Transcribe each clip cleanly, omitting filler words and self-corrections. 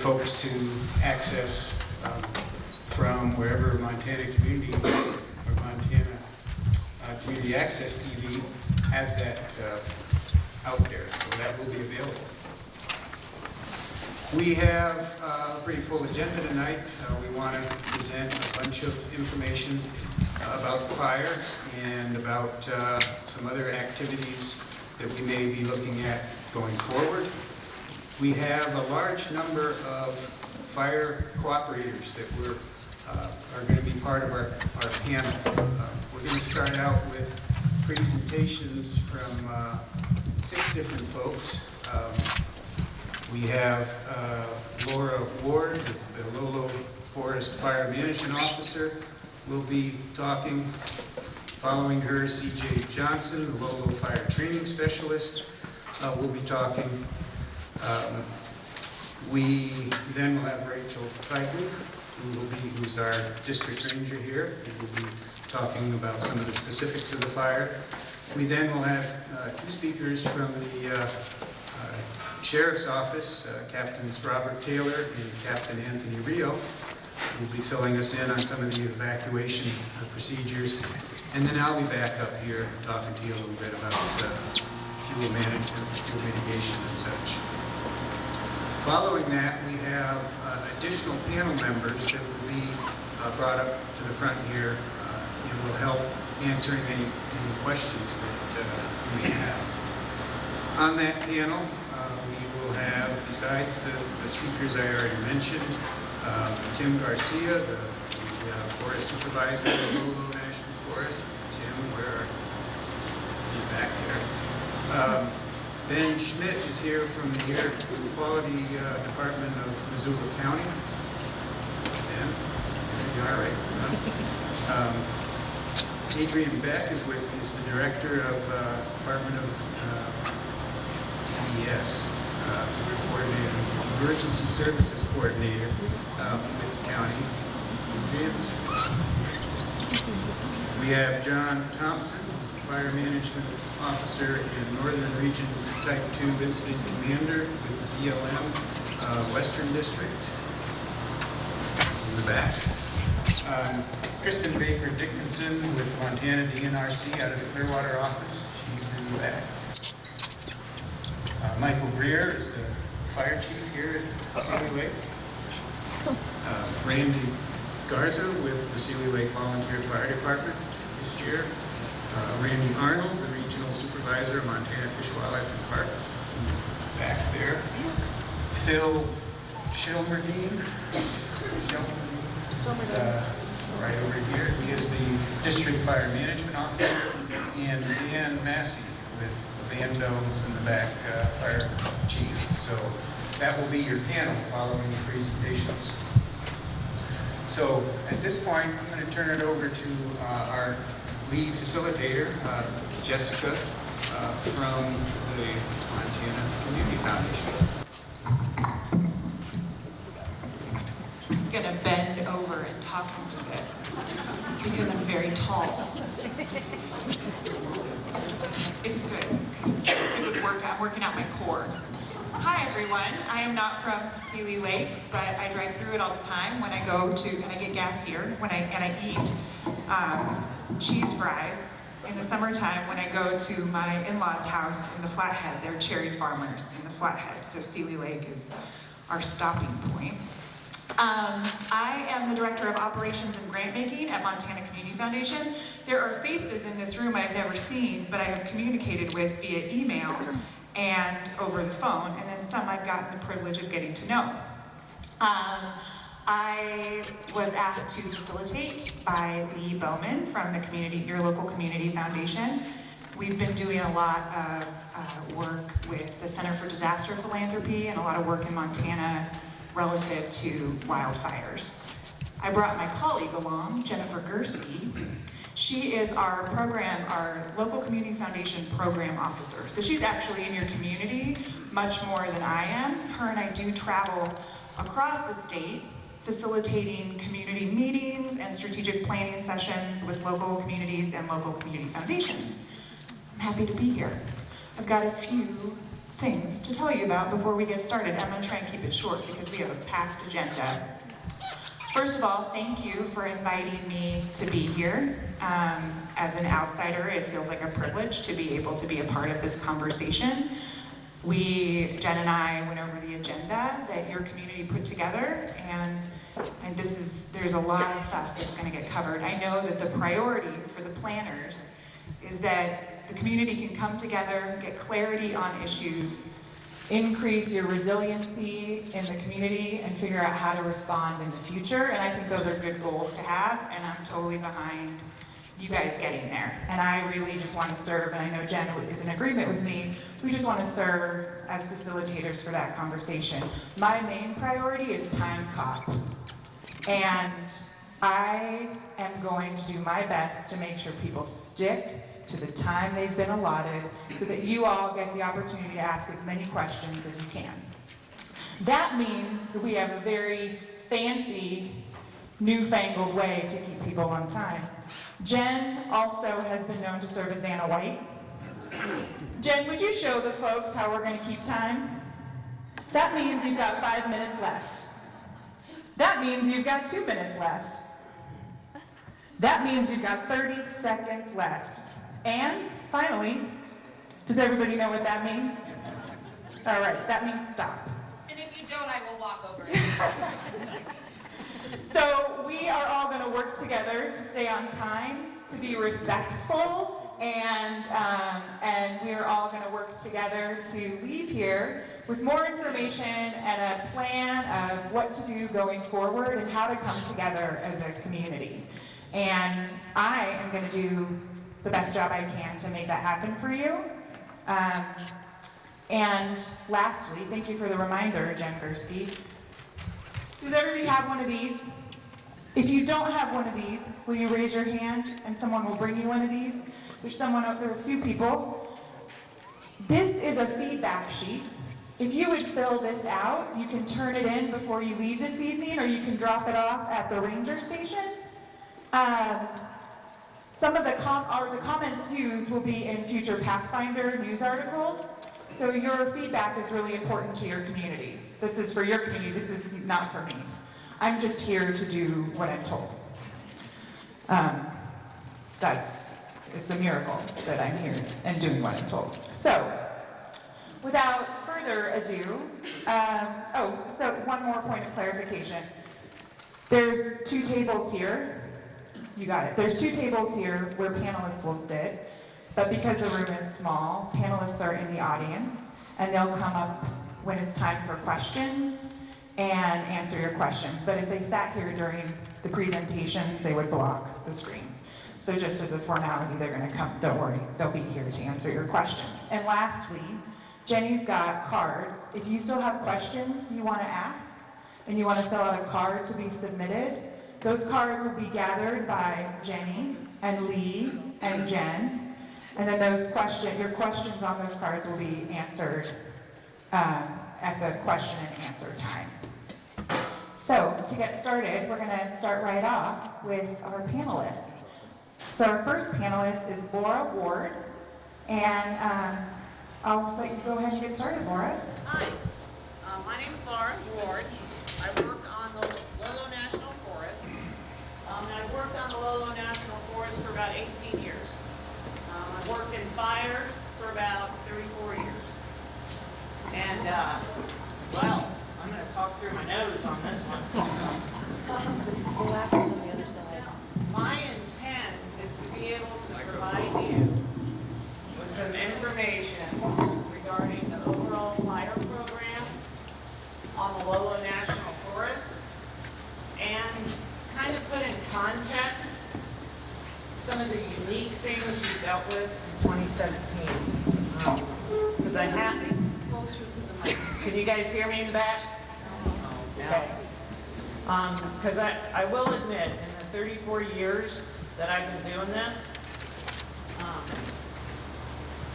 folks to access from wherever Montana Community or Montana Community Access TV has that out there, so that will be available. We have a pretty full agenda tonight. We want to present a bunch of information about the fire and about some other activities that we may be looking at going forward. We have a large number of fire cooperators that are going to be part of our panel. We're going to start out with presentations from 6 different folks. We have Laura Ward, the Lolo Forest Fire Management Officer, will be talking. Following her, C.J. Johnson, the Lolo Fire Training Specialist, will be talking. We then will have Rachel Feigling, who's our district ranger here, who will be talking about some of the specifics of the fire. We then will have 2 speakers from the Sheriff's Office, Captains Robert Taylor and Captain Anthony Rio, who will be filling us in on some of the evacuation procedures. And then I'll be back up here talking to you a little bit about fuel management, fuel mitigation and such. Following that, we have additional panel members that will be brought up to the front here and will help answering any questions that we may have. On that panel, we will have, besides the speakers I already mentioned, Tim Garcia, the Forest Supervisor of the Lolo National Forest. Tim, where are you? Back there. Ben Schmidt is here from the Air Quality Department of Missoula County. Ben, there you are, right? Adrian Beck is the Director of Department of ES, Coordinator, Emergency Services Coordinator with the county. We have John Thompson, Fire Management Officer and Northern Region Type 2 Incident Commander with the BLM Western District. In the back. Kristen Baker Dickinson with Montana DNRC out of the Clearwater office. She's in the back. Michael Greer is the fire chief here at Seeley Lake. Randy Garza with the Seeley Lake Volunteer Fire Department is here. Randy Arnold, the Regional Supervisor of Montana Fish, Wildlife and Parks, is in the back there. Phil Schilmerdine, right over here. He is the District Fire Management Officer. And Dan Massey with Bandos in the back, Fire Chief. So that will be your panel following the presentations. So at this point, I'm going to turn it over to our lead facilitator, Jessica, from the Montana Community Foundation. I'm going to bend over and talk into this because I'm very tall. It's good. It's a good workout. I'm working out my core. Hi everyone. I am not from Seeley Lake, but I drive through it all the time when I go to, and I get gas here, and I eat cheese fries in the summertime when I go to my in-laws' house in the Flathead. They're cherry farmers in the Flathead, so Seeley Lake is our stopping point. I am the Director of Operations and Grant Making at Montana Community Foundation. There are faces in this room I've never seen, but I have communicated with via email and over the phone, and then some I've gotten the privilege of getting to know. I was asked to facilitate by Lee Bowman from the your local community foundation. We've been doing a lot of work with the Center for Disaster Philanthropy and a lot of work in Montana relative to wildfires. I brought my colleague along, Jennifer Gersey. She is our local community foundation program officer. So she's actually in your community much more than I am. Her and I do travel across the state, facilitating community meetings and strategic planning sessions with local communities and local community foundations. I'm happy to be here. I've got a few things to tell you about before we get started. I'm going to try and keep it short because we have a packed agenda. First of all, thank you for inviting me to be here. As an outsider, it feels like a privilege to be able to be a part of this conversation. Jen and I went over the agenda that your community put together, and there's a lot of stuff that's going to get covered. I know that the priority for the planners is that the community can come together, get clarity on issues, increase your resiliency in the community, and figure out how to respond in the future. And I think those are good goals to have, and I'm totally behind you guys getting there. And I really just want to serve, and I know Jen is in agreement with me, we just want to serve as facilitators for that conversation. My main priority is time cop. And I am going to do my best to make sure people stick to the time they've been allotted so that you all get the opportunity to ask as many questions as you can. That means that we have a very fancy, newfangled way to keep people on time. Jen also has been known to serve as Vanna White. Jen, would you show the folks how we're going to keep time? That means you've got 5 minutes left. That means you've got 2 minutes left. That means you've got 30 seconds left. And finally, does everybody know what that means? All right, that means stop. And if you don't, I will walk over. So we are all going to work together to stay on time, to be respectful, and we are all going to work together to leave here with more information and a plan of what to do going forward and how to come together as a community. And I am going to do the best job I can to make that happen for you. And lastly, thank you for the reminder, Jen Gursky. Does everybody have one of these? If you don't have one of these, will you raise your hand and someone will bring you one of these? There are a few people. This is a feedback sheet. If you would fill this out, you can turn it in before you leave this evening, or you can drop it off at the ranger station. Some of the comments used will be in future Pathfinder news articles. So your feedback is really important to your community. This is for your community, this is not for me. I'm just here to do what I'm told. It's a miracle that I'm here and doing what I'm told. So, without further ado, so one more point of clarification. There's 2 tables here. You got it. There's 2 tables here where panelists will sit, but because the room is small, panelists are in the audience, and they'll come up when it's time for questions and answer your questions. But if they sat here during the presentations, they would block the screen. So just as a formality, they're going to come. Don't worry, they'll be here to answer your questions. And lastly, Jenny's got cards. If you still have questions you want to ask, and you want to fill out a card to be submitted, those cards will be gathered by Jenny and Lee and Jen, and then your questions on those cards will be answered at the question and answer time. So to get started, we're going to start right off with our panelists. So our first panelist is Laura Ward, and I'll let you go ahead and get started, Laura. Hi, my name is Laura Ward. I work on the Lolo National Forest. I've worked on the Lolo National Forest for about 18 years. I've worked in fire for about 34 years. And, well, I'm going to talk through my nose on this one. My intent is to be able to provide you with some information regarding the overall fire program on the Lolo National Forest and kind of put in context some of the unique things we dealt with in 2017. Because I have to closer to the mic. Can you guys hear me in the back? Okay. Because I will admit, in the 34 years that I've been doing this,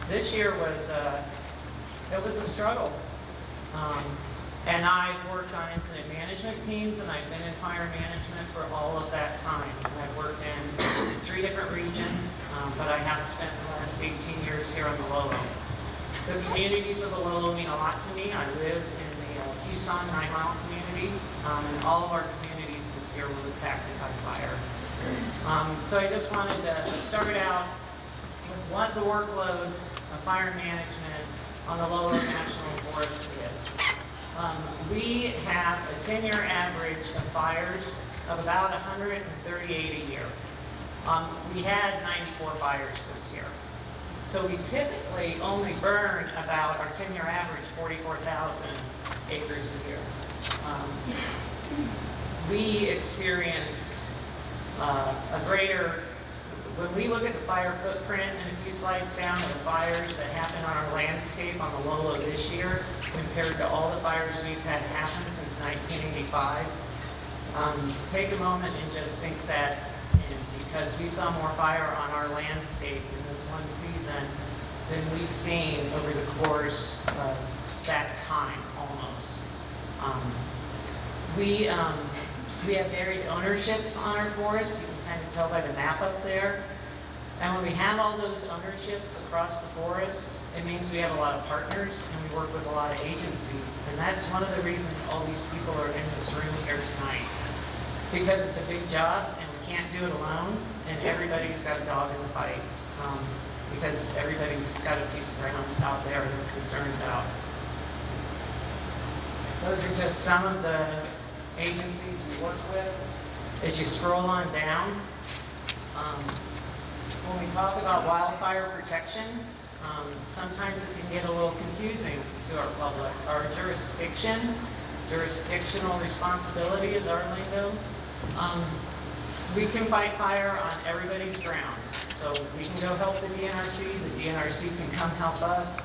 this year was a struggle. And I've worked on incident management teams, and I've been in fire management for all of that time. I've worked in 3 different regions, but I have spent the last 18 years here on the Lolo. The communities of the Lolo mean a lot to me. I live in the Tucson 9-mile community, and all of our communities this year were impacted by fire. So I just wanted to start out with what the workload of fire management on the Lolo National Forest is. We have a 10-year average of fires of about 138 a year. We had 94 fires this year. So we typically only burn about, our 10-year average, 44,000 acres a year. We experienced a greater, when we look at the fire footprint and a few slides down of the fires that happened on our landscape on the Lolo this year, compared to all the fires we've had happen since 1985, take a moment and just think that because we saw more fire on our landscape in this one season than we've seen over the course of that time, almost. We have varied ownerships on our forest. You can kind of tell by the map up there. And when we have all those ownerships across the forest, it means we have a lot of partners and we work with a lot of agencies. And that's one of the reasons all these people are in this room here tonight. Because it's a big job and we can't do it alone, and everybody's got a dog in the fight. Because everybody's got a piece of ground out there they're concerned about. Those are just some of the agencies we work with. As you scroll on down, when we talk about wildfire protection, sometimes it can get a little confusing to our public. Our jurisdictional responsibility is our lingo. We can fight fire on everybody's ground. So we can go help the DNRC can come help us.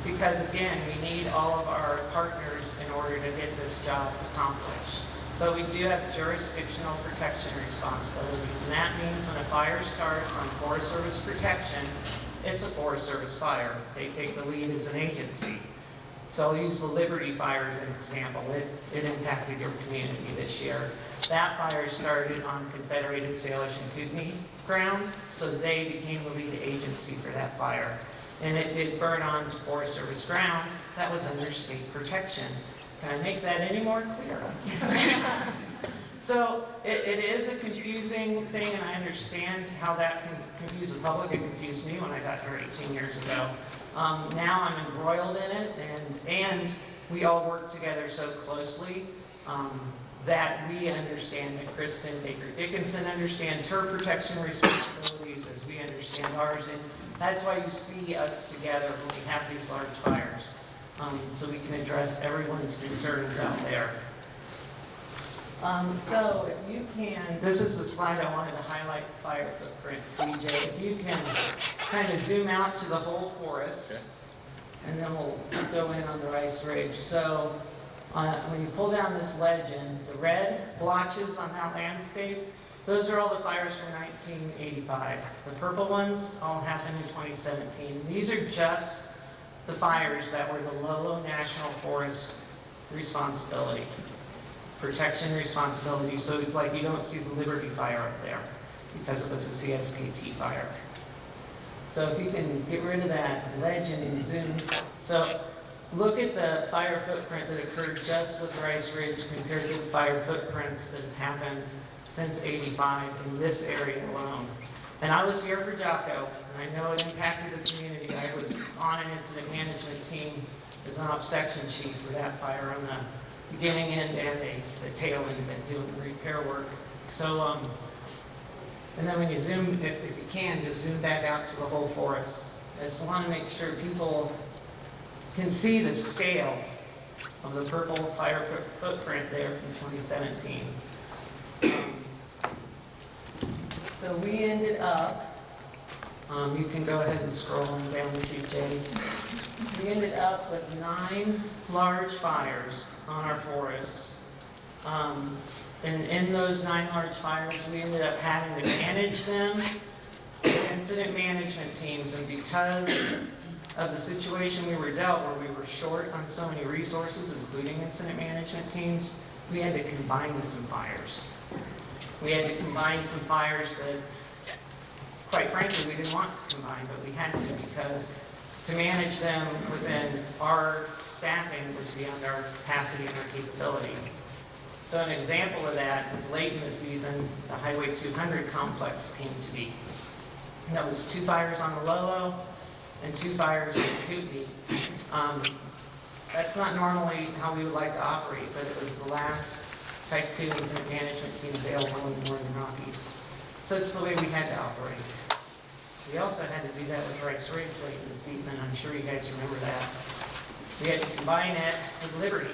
Because again, we need all of our partners in order to get this job accomplished. But we do have jurisdictional protection responsibilities, and that means when a fire starts on Forest Service protection, it's a Forest Service fire. They take the lead as an agency. So I'll use the Liberty Fire as an example. It impacted your community this year. That fire started on Confederated Salish and Kootenai ground, so they became the lead agency for that fire. And it did burn on to Forest Service ground that was under state protection. Can I make that any more clear? So it is a confusing thing, and I understand how that can confuse the public. It confused me when I got here 18 years ago. Now I'm embroiled in it, and we all work together so closely that we understand that Kristen Baker Dickinson understands her protection responsibilities as we understand ours, and that's why you see us together when we have these large fires, so we can address everyone's concerns out there. So if you can, this is the slide I wanted to highlight the fire footprint, CJ. If you can kind of zoom out to the whole forest, and then we'll go in on the Rice Ridge. So when you pull down this legend, the red blotches on that landscape, those are all the fires from 1985. The purple ones all happened in 2017. These are just the fires that were the Lolo National Forest responsibility. Protection responsibility, so like you don't see the Liberty Fire up there because it was a CSKT fire. So if you can get rid of that legend and zoom. So look at the fire footprint that occurred just with Rice Ridge compared to the fire footprints that have happened since '85 in this area alone. And I was here for Jocko, and I know it impacted the community. I was on an incident management team as an ops section chief for that fire on the beginning end and the tail end of it, doing the repair work. So, and then when you zoom, if you can, just zoom back out to the whole forest. I just want to make sure people can see the scale of the purple fire footprint there from 2017. So we ended up, you can go ahead and scroll on down to CJ. We ended up with 9 large fires on our forest. And in those 9 large fires, we ended up having to manage them with incident management teams. And because of the situation we were dealt, where we were short on so many resources, including incident management teams, we had to combine some fires. We had to combine some fires that, quite frankly, we didn't want to combine, but we had to because to manage them within our staffing was beyond our capacity and our capability. So an example of that is late in the season, the Highway 200 complex came to be. And that was 2 fires on the Lolo and 2 fires in Kootenai. That's not normally how we would like to operate, but it was the last Type 2 incident management team available in the Northern Rockies. So it's the way we had to operate. We also had to do that with Rice Ridge late in the season. I'm sure you guys remember that. We had to combine it with Liberty,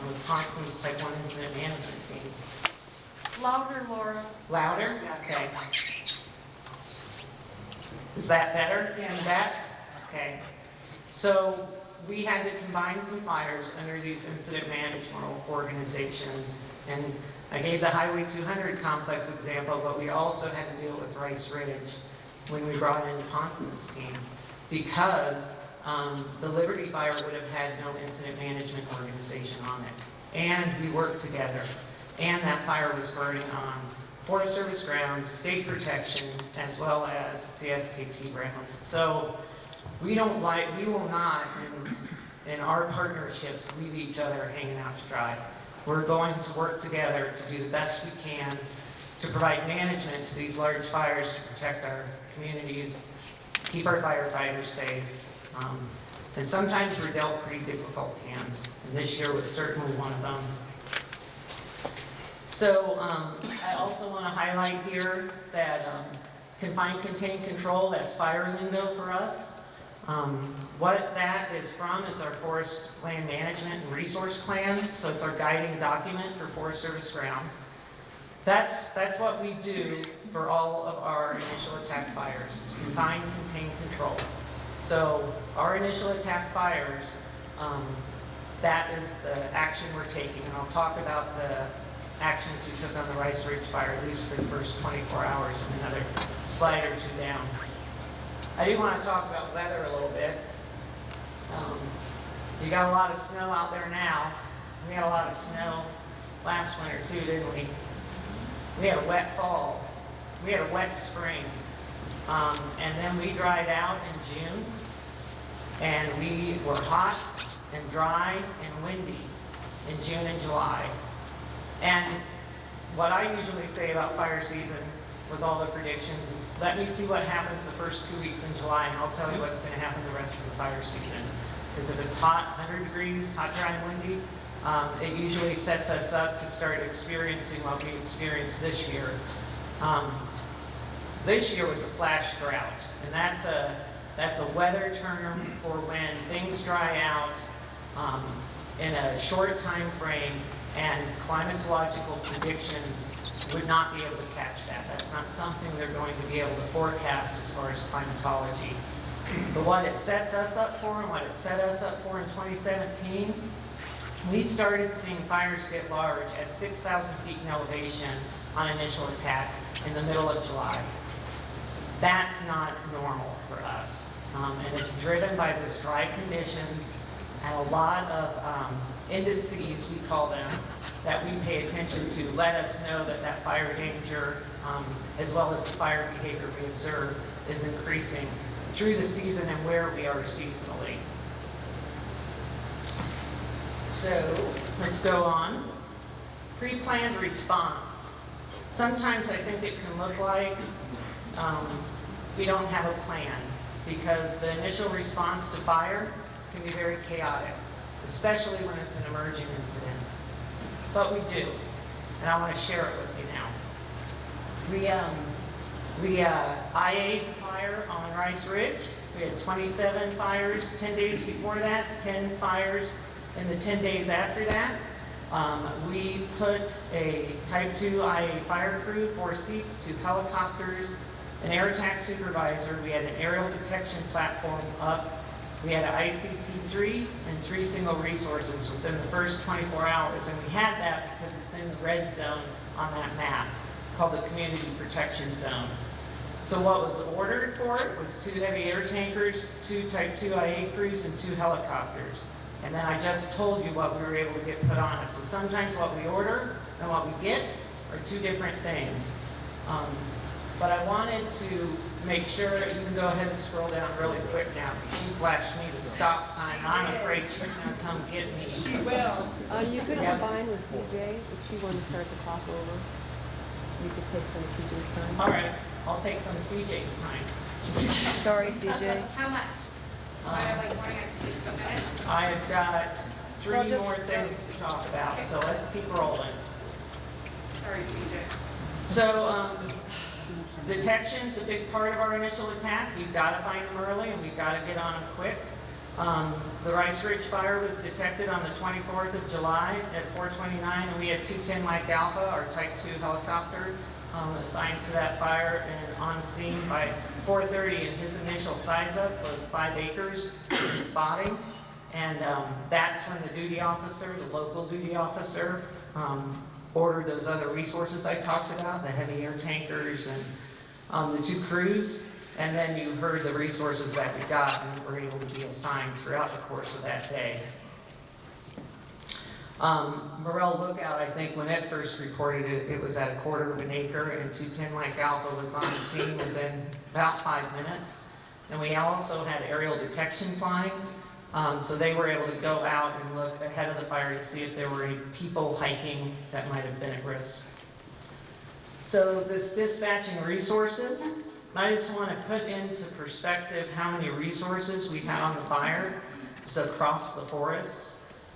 with Constance Type 1 incident management team. Louder, Laura. Louder? Okay. Is that better? Yeah. That? Okay. So we had to combine some fires under these incident management organizations. And I gave the Highway 200 complex example, but we also had to deal with Rice Ridge when we brought in Ponson's team, because the Liberty Fire would have had no incident management organization on it. And we worked together. And that fire was burning on Forest Service grounds, state protection, as well as CSKT ground. So we will not, in our partnerships, leave each other hanging out to dry. We're going to work together to do the best we can to provide management to these large fires, to protect our communities, keep our firefighters safe. And sometimes we're dealt pretty difficult hands, and this year was certainly one of them. So I also want to highlight here that Confine, Contain, Control, that's fire lingo for us. What that is from is our Forest Land Management and Resource Plan, so it's our guiding document for Forest Service ground. That's what we do for all of our initial attack fires. It's Confine, Contain, Control. So our initial attack fires, that is the action we're taking, and I'll talk about the actions we took on the Rice Ridge fire, at least for the first 24 hours, and another slide or 2 down. I do want to talk about weather a little bit. You got a lot of snow out there now. We had a lot of snow last winter too, didn't we? We had a wet fall. We had a wet spring. And then we dried out in June. And we were hot and dry and windy in June and July. And what I usually say about fire season with all the predictions is, let me see what happens the first 2 weeks in July, and I'll tell you what's going to happen the rest of the fire season. Because if it's hot, 100 degrees, hot, dry, and windy, it usually sets us up to start experiencing what we experienced this year. This year was a flash drought, and that's a weather term for when things dry out in a short time frame, and climatological predictions would not be able to catch that. That's not something they're going to be able to forecast as far as climatology. But what it sets us up for, and what it set us up for in 2017, we started seeing fires get large at 6,000 feet in elevation on initial attack in the middle of July. That's not normal for us. And it's driven by those dry conditions and a lot of indices, we call them, that we pay attention to let us know that that fire danger, as well as the fire behavior we observe, is increasing through the season and where we are seasonally. So let's go on. Pre-planned response. Sometimes I think it can look like we don't have a plan, because the initial response to fire can be very chaotic, especially when it's an emerging incident. But we do, and I want to share it with you now. We IA'd fire on Rice Ridge. We had 27 fires 10 days before that, 10 fires in the 10 days after that. We put a Type 2 IA fire crew, 4 seats, 2 helicopters, an air attack supervisor. We had an aerial detection platform up. We had an ICT-3 and 3 single resources within the first 24 hours. And we had that because it's in the red zone on that map, called the Community Protection Zone. So what was ordered for it was 2 heavy air tankers, 2 Type 2 IA crews, and 2 helicopters. And then I just told you what we were able to get put on it. So sometimes what we order and what we get are 2 different things. But I wanted to make sure, you can go ahead and scroll down really quick now. She flashed me the stop sign. I'm afraid she's gonna come get me. She will. You could Yeah. combine with CJ if she wanted to start the clock over. You could take some of CJ's time. All right, I'll take some of CJ's time. Sorry, CJ. How much? Am I like wanting it to be 2 minutes? I've got three Well, just- more things to talk about, so let's keep rolling. Sorry, CJ. So, detection's a big part of our initial attack. We've got to find them early and we've got to get on them quick. The Rice Ridge fire was detected on the 24th of July at 4:29, and we had 210 Mike Alpha, our Type 2 helicopter, assigned to that fire and on scene by 4:30, and his initial size up was 5 acres in spotting. And that's when the duty officer, the local duty officer, ordered those other resources I talked about, the heavy air tankers and the 2 crews. And then you heard the resources that we got and were able to be assigned throughout the course of that day. Morel Lookout, I think, when it first reported it, it was at 1/4 of an acre, and 210 Mike Alpha was on the scene within about 5 minutes. And we also had aerial detection flying, so they were able to go out and look ahead of the fire to see if there were any people hiking that might have been at risk. So this dispatching resources, I just want to put into perspective how many resources we had on the fire just across the forest,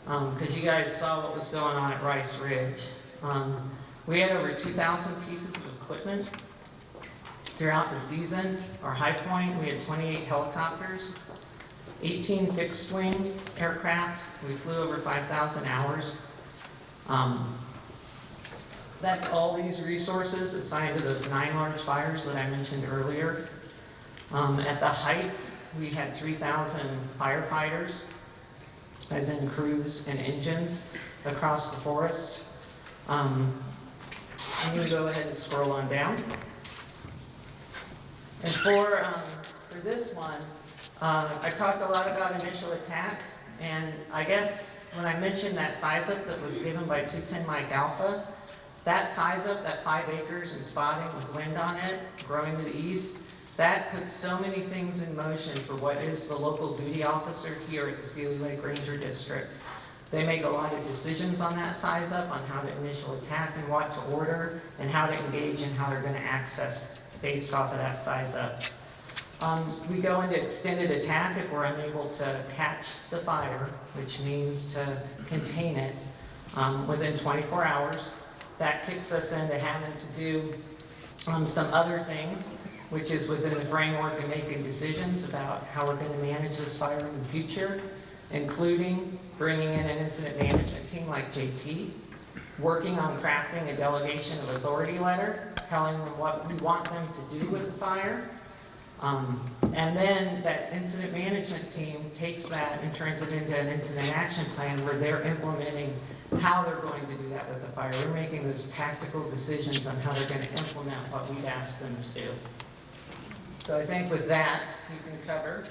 because you guys saw what was going on at Rice Ridge. We had over 2,000 pieces of equipment throughout the season. Our high point, we had 28 helicopters, 18 fixed wing aircraft. We flew over 5,000 hours. That's all these resources assigned to those 9 large fires that I mentioned earlier. At the height, we had 3,000 firefighters, as in crews and engines, across the forest. I'm going to go ahead and scroll on down. And for this one, I talked a lot about initial attack, and I guess when I mentioned that size up that was given by 210 Mike Alpha, that size up, that 5 acres and spotting with wind on it, growing to the east, that puts so many things in motion for what is the local duty officer here at the Seeley Lake Ranger District. They make a lot of decisions on that size up, on how to initial attack and what to order, and how to engage and how they're going to access based off of that size up. We go into extended attack if we're unable to catch the fire, which means to contain it within 24 hours. That kicks us into having to do some other things, which is within the framework of making decisions about how we're going to manage this fire in the future, including bringing in an incident management team like JT, working on crafting a delegation of authority letter, telling them what we want them to do with the fire. And then that incident management team takes that and turns it into an incident action plan where they're implementing how they're going to do that with the fire. They're making those tactical decisions on how they're going to implement what we've asked them to do. So I think with that, you can cover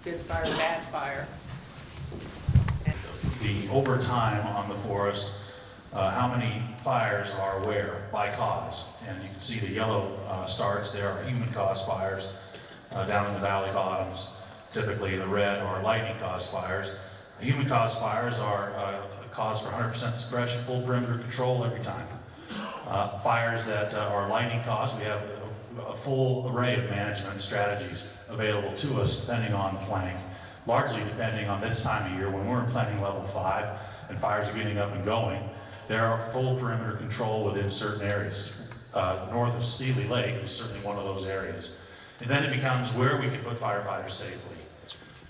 good fire, bad fire. The overtime on the forest, how many fires are where, by cause. And you can see the yellow starts there are human-caused fires down in the valley bottoms. Typically the red are lightning-caused fires. Human-caused fires are a cause for 100% suppression, full perimeter control every time. Fires that are lightning-caused, we have a full array of management strategies available to us depending on the flank, largely depending on this time of year when we're in planning level 5 and fires are getting up and going. There are full perimeter control within certain areas. North of Seeley Lake is certainly one of those areas. And then it becomes where we can put firefighters safely.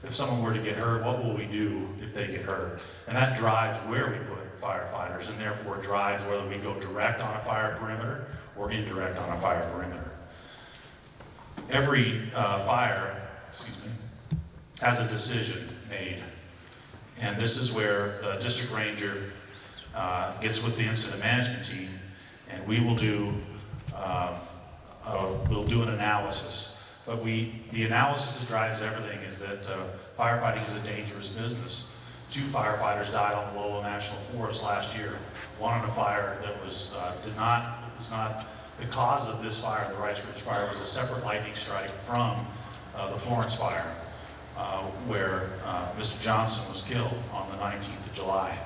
If someone were to get hurt, what will we do if they get hurt? And that drives where we put firefighters, and therefore drives whether we go direct on a fire perimeter or indirect on a fire perimeter. Every fire, has a decision made. And this is where the district ranger gets with the incident management team, and we will do we'll do an analysis. But the analysis that drives everything is that firefighting is a dangerous business. 2 firefighters died on the Lolo National Forest last year. One on a fire that was not The cause of this fire, the Rice Ridge Fire, was a separate lightning strike from the Florence Fire, where Mr. Johnson was killed on the 19th of July.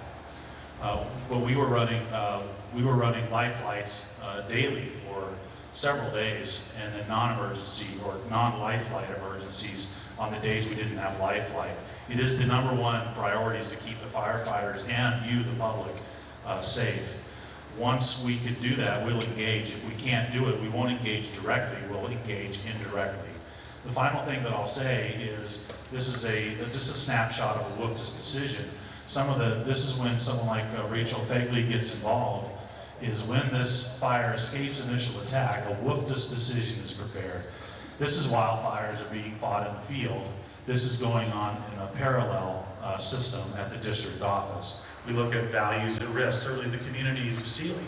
But we were running life flights daily for several days, and then non-emergency or non-life flight emergencies on the days we didn't have life flight. It is the #1 priority is to keep the firefighters and you, the public, safe. Once we can do that, we'll engage. If we can't do it, we won't engage directly, we'll engage indirectly. The final thing that I'll say is this is just a snapshot of a WFDS decision. This is when someone like Rachel Fegley gets involved, is when this fire escapes initial attack, a WFDS decision is prepared. This is wildfires are being fought in the field. This is going on in a parallel system at the district office. We look at values at risk, certainly the communities of Seeley,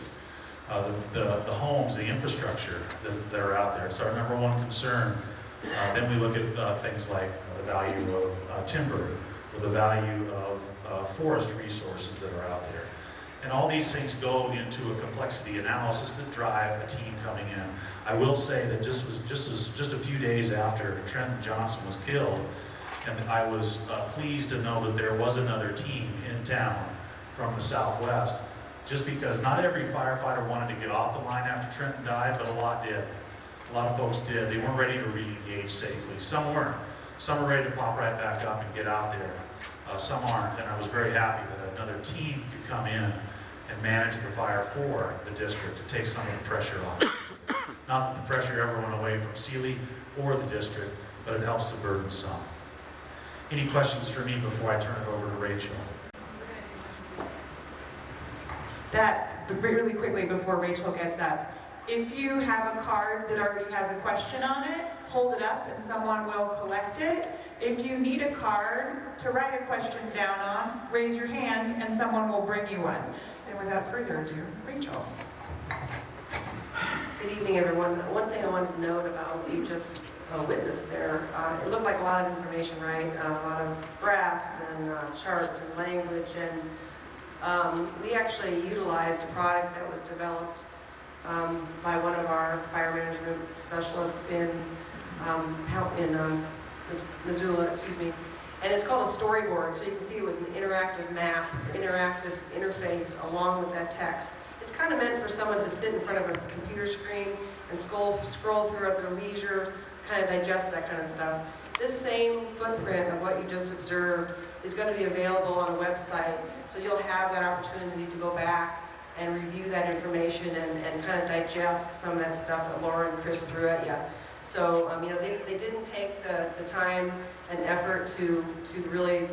the homes, the infrastructure that are out there. It's our #1 concern. Then we look at things like the value of timber, or the value of forest resources that are out there. And all these things go into a complexity analysis that drive a team coming in. I will say that just a few days after Trenton Johnson was killed, and I was pleased to know that there was another team in town from the Southwest, just because not every firefighter wanted to get off the line after Trenton died, but a lot did. A lot of folks did. They weren't ready to re-engage safely. Some weren't. Some were ready to pop right back up and get out there. Some aren't, and I was very happy that another team could come in and manage the fire for the district to take some of the pressure off. Not that the pressure ever went away from Seeley or the district, but it helps to burden some. Any questions for me before I turn it over to Rachel? Really quickly before Rachel gets up, if you have a card that already has a question on it, hold it up and someone will collect it. If you need a card to write a question down on, raise your hand and someone will bring you one. And without further ado, Rachel. Good evening, everyone. One thing I wanted to note about what you just witnessed there, it looked like a lot of information, right? A lot of graphs and charts and language, and we actually utilized a product that was developed by one of our fire management specialists in Missoula, and it's called a storyboard. So you can see it was an interactive map, interactive interface along with that text. It's kind of meant for someone to sit in front of a computer screen and scroll through at their leisure, kind of digest that kind of stuff. This same footprint of what you just observed is going to be available on a website, so you'll have that opportunity to go back and review that information and kind of digest some of that stuff that Laura and Chris threw at you. So, they didn't take the time and effort to really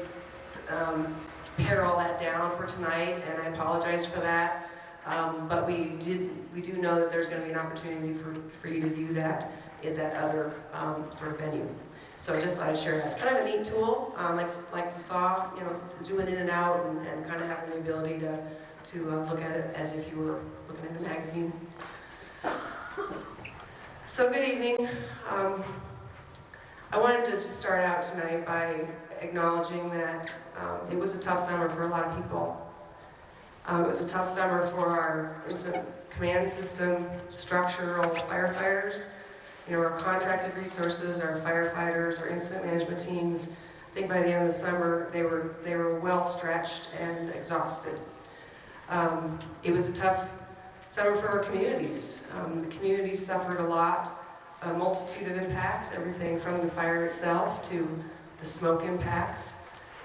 pare all that down for tonight, and I apologize for that. But we do know that there's going to be an opportunity for you to view that in that other sort of venue. So I just thought I'd share that. It's kind of a neat tool, like you saw, zooming in and out and kind of having the ability to look at it as if you were looking at a magazine. So good evening. I wanted to just start out tonight by acknowledging that it was a tough summer for a lot of people. It was a tough summer for our incident command system, structural firefighters, our contracted resources, our firefighters, our incident management teams. I think by the end of the summer, they were well stretched and exhausted. It was a tough summer for our communities. The communities suffered a lot, a multitude of impacts, everything from the fire itself to the smoke impacts,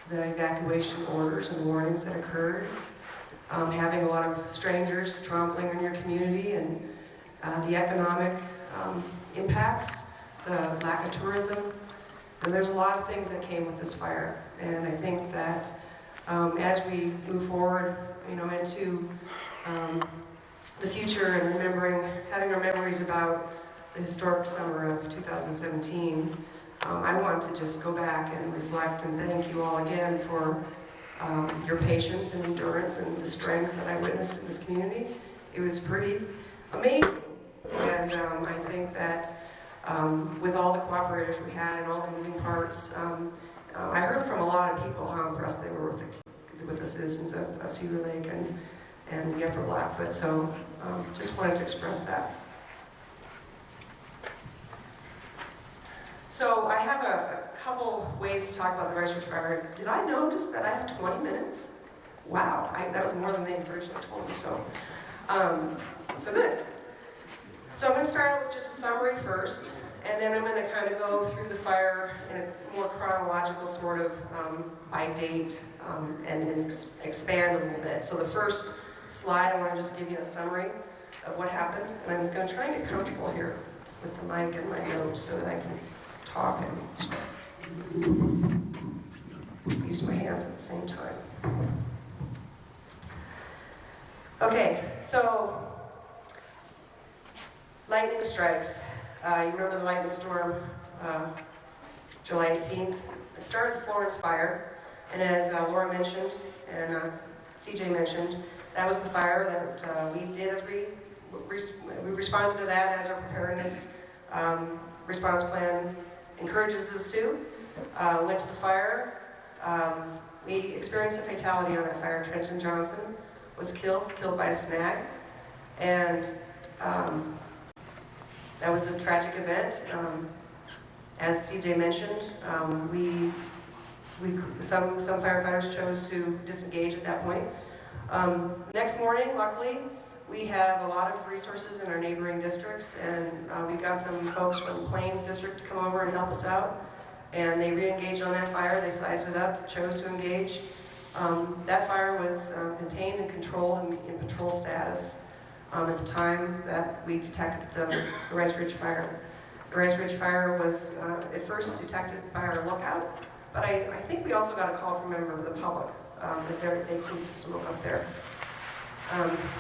the evacuation orders and warnings that occurred, having a lot of strangers trampling on your community, and the economic impacts, the lack of tourism. And there's a lot of things that came with this fire. And I think that as we move forward, into the future and having our memories about the historic summer of 2017, I want to just go back and reflect and thank you all again for your patience and endurance and the strength that I witnessed in this community. It was pretty amazing. And I think that with all the cooperators we had and all the moving parts, I heard from a lot of people how impressed they were with the citizens of Seeley Lake and the Upper Blackfoot. So just wanted to express that. So I have a couple ways to talk about the Rice Ridge Fire. Did I notice that I have 20 minutes? Wow, that was more than they originally told me, so good. So I'm going to start out with just a summary first, and then I'm going to kind of go through the fire in a more chronological sort of by date and expand a little bit. So the first slide, I want to just give you a summary of what happened, and I'm going to try and get comfortable here with the mic and my notes so that I can talk and use my hands at the same time. Okay, so lightning strikes. You remember the lightning storm, July 18th? It started the Florence fire, and as Laura mentioned and CJ mentioned, that was the fire that we did as we responded to that as our preparedness response plan encourages us to. Went to the fire. We experienced a fatality on that fire. Trenton Johnson was killed by a snag, and that was a tragic event. As CJ mentioned, some firefighters chose to disengage at that point. Next morning, luckily, we have a lot of resources in our neighboring districts, and we got some folks from Plains District to come over and help us out. And they re-engaged on that fire. They sized it up, chose to engage. That fire was contained and controlled in patrol status at the time that we detected the Rice Ridge Fire. The Rice Ridge Fire was at first detected by our lookout, but I think we also got a call from a member of the public that they'd seen some smoke up there.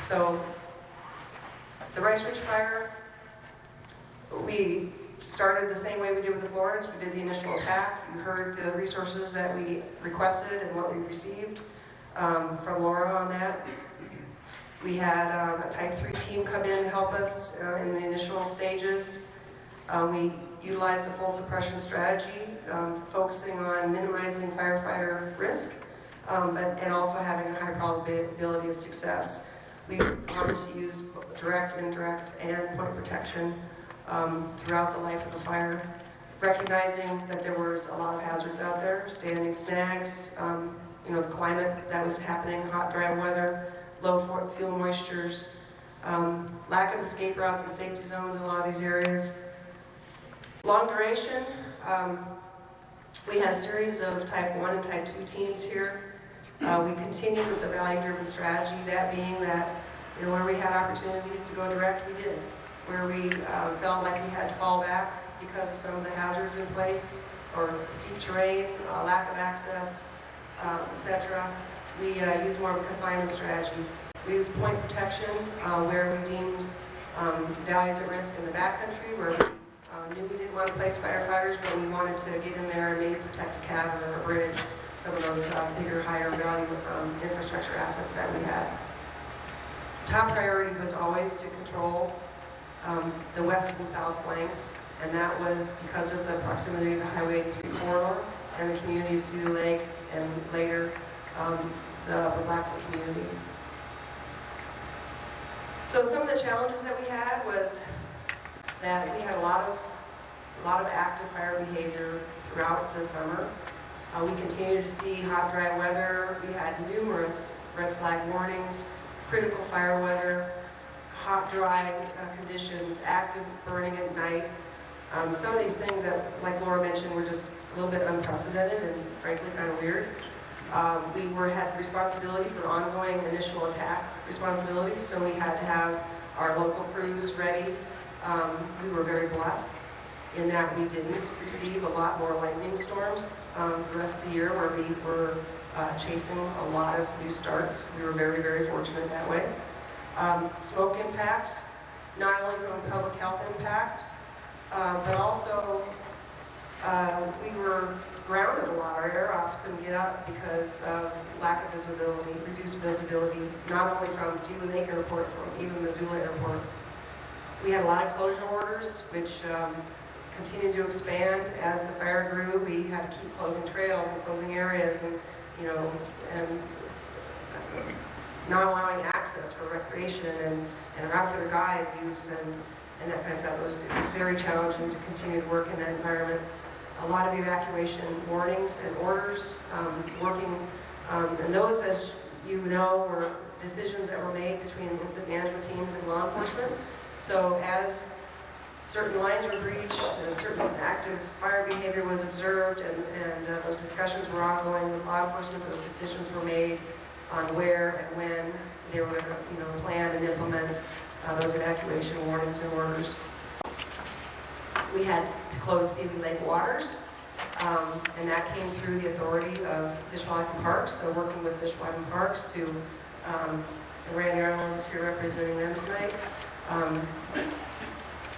So the Rice Ridge Fire, we started the same way we did with the Florence. We did the initial attack. You heard the resources that we requested and what we received from Laura on that. We had a Type 3 team come in and help us in the initial stages. We utilized a full suppression strategy, focusing on minimizing firefighter risk, and also having a high probability of success. We wanted to use direct, indirect, and point protection throughout the life of the fire, recognizing that there was a lot of hazards out there, standing snags, the climate that was happening, hot, dry weather, low fuel moistures, lack of escape routes and safety zones in a lot of these areas. Long duration, we had a series of Type 1 and Type 2 teams here. We continued with the value-driven strategy, that being that where we had opportunities to go direct, we did. Where we felt like we had to fall back because of some of the hazards in place, or steep terrain, lack of access, etc. We used more of a confinement strategy. We used point protection where we deemed values at risk in the backcountry, where we knew we didn't want to place firefighters, but we wanted to get in there and maybe protect a cabin or a bridge, some of those bigger, higher value infrastructure assets that we had. Top priority was always to control the west and south flanks, and that was because of the proximity of the Highway 3 corridor and the community of Seeley Lake, and later the Blackfoot community. So some of the challenges that we had was that we had a lot of active fire behavior throughout the summer. We continued to see hot, dry weather. We had numerous red flag warnings, critical fire weather, hot, dry conditions, active burning at night. Some of these things that, like Laura mentioned, were just a little bit unprecedented and frankly kind of weird. We had responsibility for ongoing initial attack responsibilities, so we had to have our local crews ready. We were very blessed in that we didn't receive a lot more lightning storms the rest of the year, where we were chasing a lot of new starts. We were very, very fortunate that way. Smoke impacts, not only from a public health impact, but also we were grounded a lot. Our air ops couldn't get up because of lack of visibility, reduced visibility, not only from Seeley Lake Airport, from even Missoula Airport. We had a lot of closure orders, which continued to expand as the fire grew. We had to keep closing trails and closing areas, and not allowing access for recreation and outfitter guide use and that kind of stuff. It was very challenging to continue to work in that environment. a lot of evacuation warnings and orders, working, and those, as you know, were decisions that were made between incident management teams and law enforcement. So as certain lines were breached, certain active fire behavior was observed, and those discussions were ongoing with law enforcement, those decisions were made on where and when they were going to plan and implement those evacuation warnings and orders. We had to close Seeley Lake waters, and that came through the authority of Fish, Wildlife, and Parks. So working with Fish, Wildlife, and Parks to, and Randy Arnold is here representing them tonight.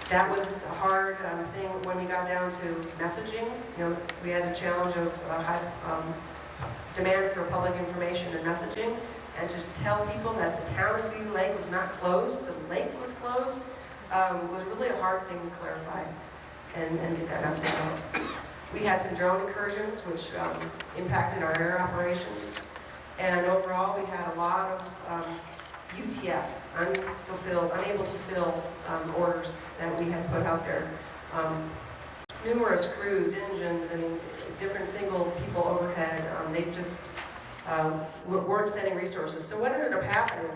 That was a hard thing when we got down to messaging. We had the challenge of high demand for public information and messaging, and to tell people that the town of Seeley Lake was not closed, the lake was closed, was really a hard thing to clarify and get that message out. We had some drone incursions, which impacted our air operations, and overall we had a lot of UTFs, unable to fill orders that we had put out there. Numerous crews, engines, and different single people overhead, they just weren't sending resources. So what ended up happening,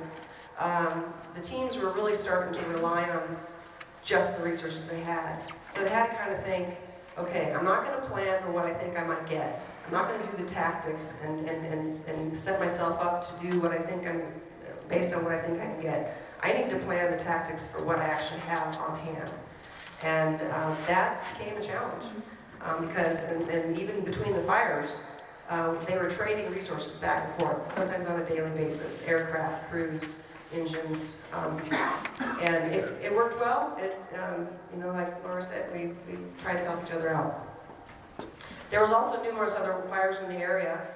the teams were really starting to rely on just the resources they had. So they had to kind of think, okay, I'm not going to plan for what I think I might get. I'm not going to do the tactics and set myself up to do what I think I'm, based on what I think I can get. I need to plan the tactics for what I actually have on hand. And that became a challenge because, and even between the fires, they were trading resources back and forth, sometimes on a daily basis, aircraft, crews, engines, and it worked well. Like Laura said, we tried to help each other out. There was also numerous other fires in the area.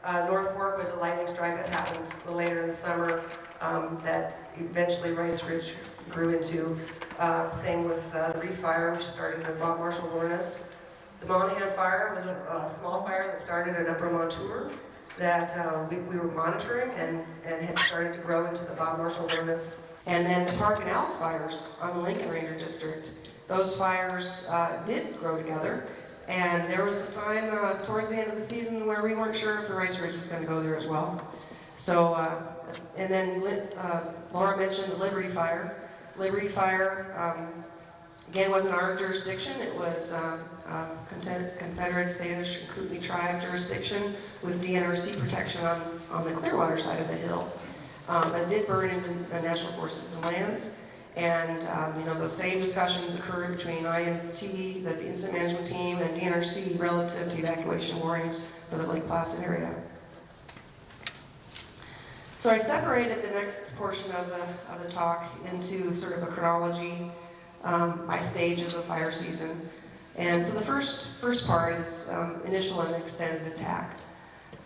North Fork was a lightning strike that happened a little later in the summer that eventually Rice Ridge grew into. Same with the Reef Fire, which started in the Bob Marshall Wilderness. The Monahan Fire was a small fire that started at Upper Montour that we were monitoring and had started to grow into the Bob Marshall Wilderness. And then the Park and Alice fires on the Lincoln Ranger District. Those fires did grow together. And there was a time towards the end of the season where we weren't sure if the Rice Ridge was going to go there as well. So, and then Laura mentioned the Liberty Fire. Liberty Fire, again, wasn't our jurisdiction. It was Confederate Salish and Kootenai Tribe jurisdiction with DNRC protection on the Clearwater side of the hill. But it did burn into National Forest system lands. And those same discussions occurred between IMT, the incident management team, and DNRC relative to evacuation warnings for the Lake Placid area. So I separated the next portion of the talk into sort of a chronology by stages of fire season. And so the first part is initial and extended attack.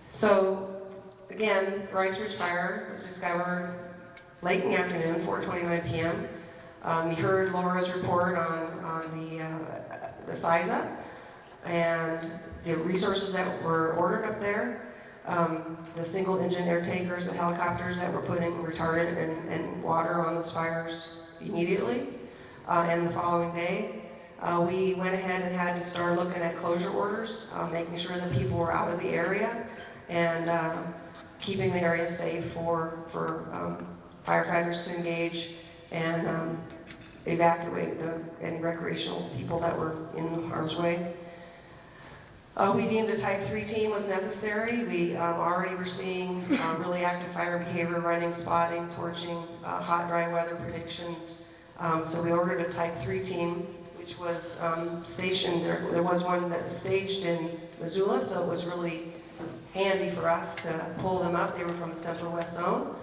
So again, Rice Ridge Fire was discovered late in the afternoon, 4:29 p.m. You heard Laura's report on the SISA and the resources that were ordered up there, the single engine air tankers, the helicopters that were putting retardant and water on those fires immediately. And the following day, we went ahead and had to start looking at closure orders, making sure that people were out of the area and keeping the area safe for firefighters to engage and evacuate any recreational people that were in harm's way. We deemed a Type 3 team was necessary. We already were seeing really active fire behavior, running, spotting, torching, hot, dry weather predictions. So we ordered a Type 3 team, which was stationed, there was one that was staged in Missoula, so it was really handy for us to pull them up. They were from the Central West Zone.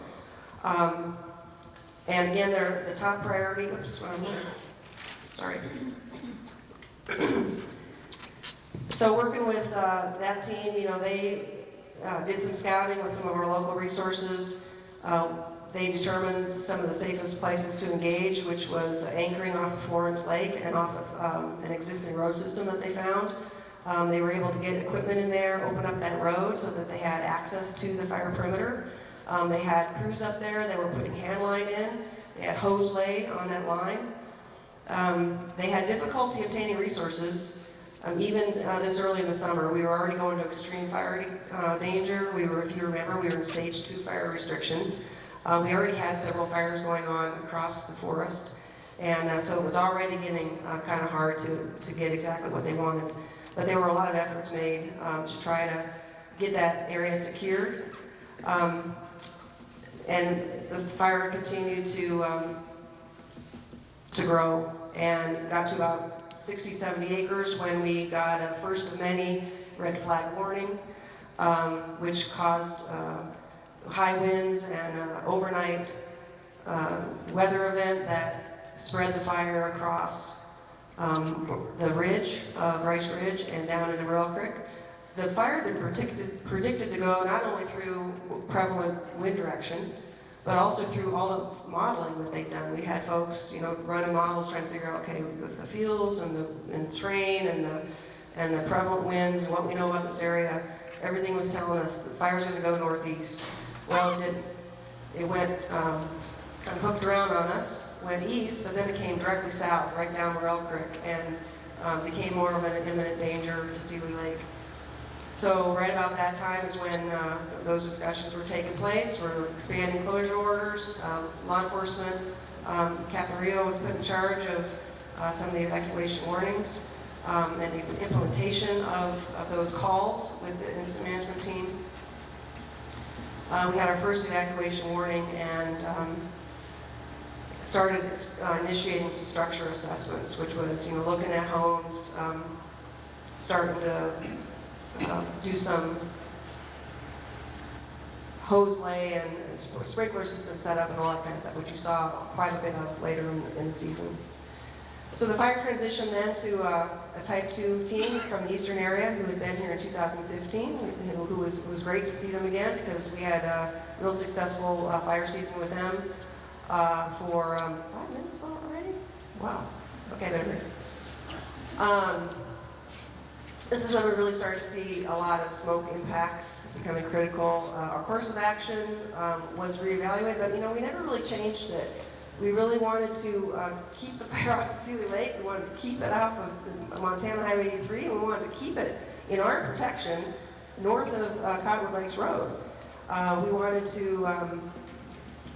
And again, they're the top priority. Oops, sorry. So working with that team, they did some scouting with some of our local resources. They determined some of the safest places to engage, which was anchoring off of Florence Lake and off of an existing road system that they found. They were able to get equipment in there, open up that road so that they had access to the fire perimeter. They had crews up there that were putting hand line in. They had hose lay on that line. They had difficulty obtaining resources Even this early in the summer, we were already going to extreme fire danger. We were, if you remember, we were in stage 2 fire restrictions. We already had several fires going on across the forest, and so it was already getting kind of hard to get exactly what they wanted. But there were a lot of efforts made to try to get that area secured. And the fire continued to grow and got to about 60, 70 acres when we got a first of many red flag warning, which caused high winds and an overnight weather event that spread the fire across the ridge of Rice Ridge and down into Rail Creek. The fire had been predicted to go not only through prevalent wind direction, but also through all the modeling that they'd done. We had folks, running models trying to figure out, okay, with the fuels and the terrain and the prevalent winds and what we know about this area, everything was telling us the fire's going to go northeast. Well, it didn't. It went kind of hooked around on us, went east, but then it came directly south, right down Morel Creek, and became more of an imminent danger to Seeley Lake. So right about that time is when those discussions were taking place. We're expanding closure orders. Law enforcement, Captain Rio was put in charge of some of the evacuation warnings and the implementation of those calls with the incident management team. We had our first evacuation warning and started initiating some structure assessments, which was looking at homes, starting to do some hose lay and sprinkler system setup and all that kind of stuff, which you saw quite a bit of later in the season. So the fire transitioned then to a Type 2 team from the eastern area who had been here in 2015, who was great to see them again because we had a real successful fire season with them for 5 minutes already? Wow. Okay, better. This is when we really started to see a lot of smoke impacts becoming critical. Our course of action was reevaluated, but we never really changed it. We really wanted to keep the fire out of Seeley Lake. We wanted to keep it off of Montana Highway 83, and we wanted to keep it in our protection north of Cottonwood Lakes Road. We wanted to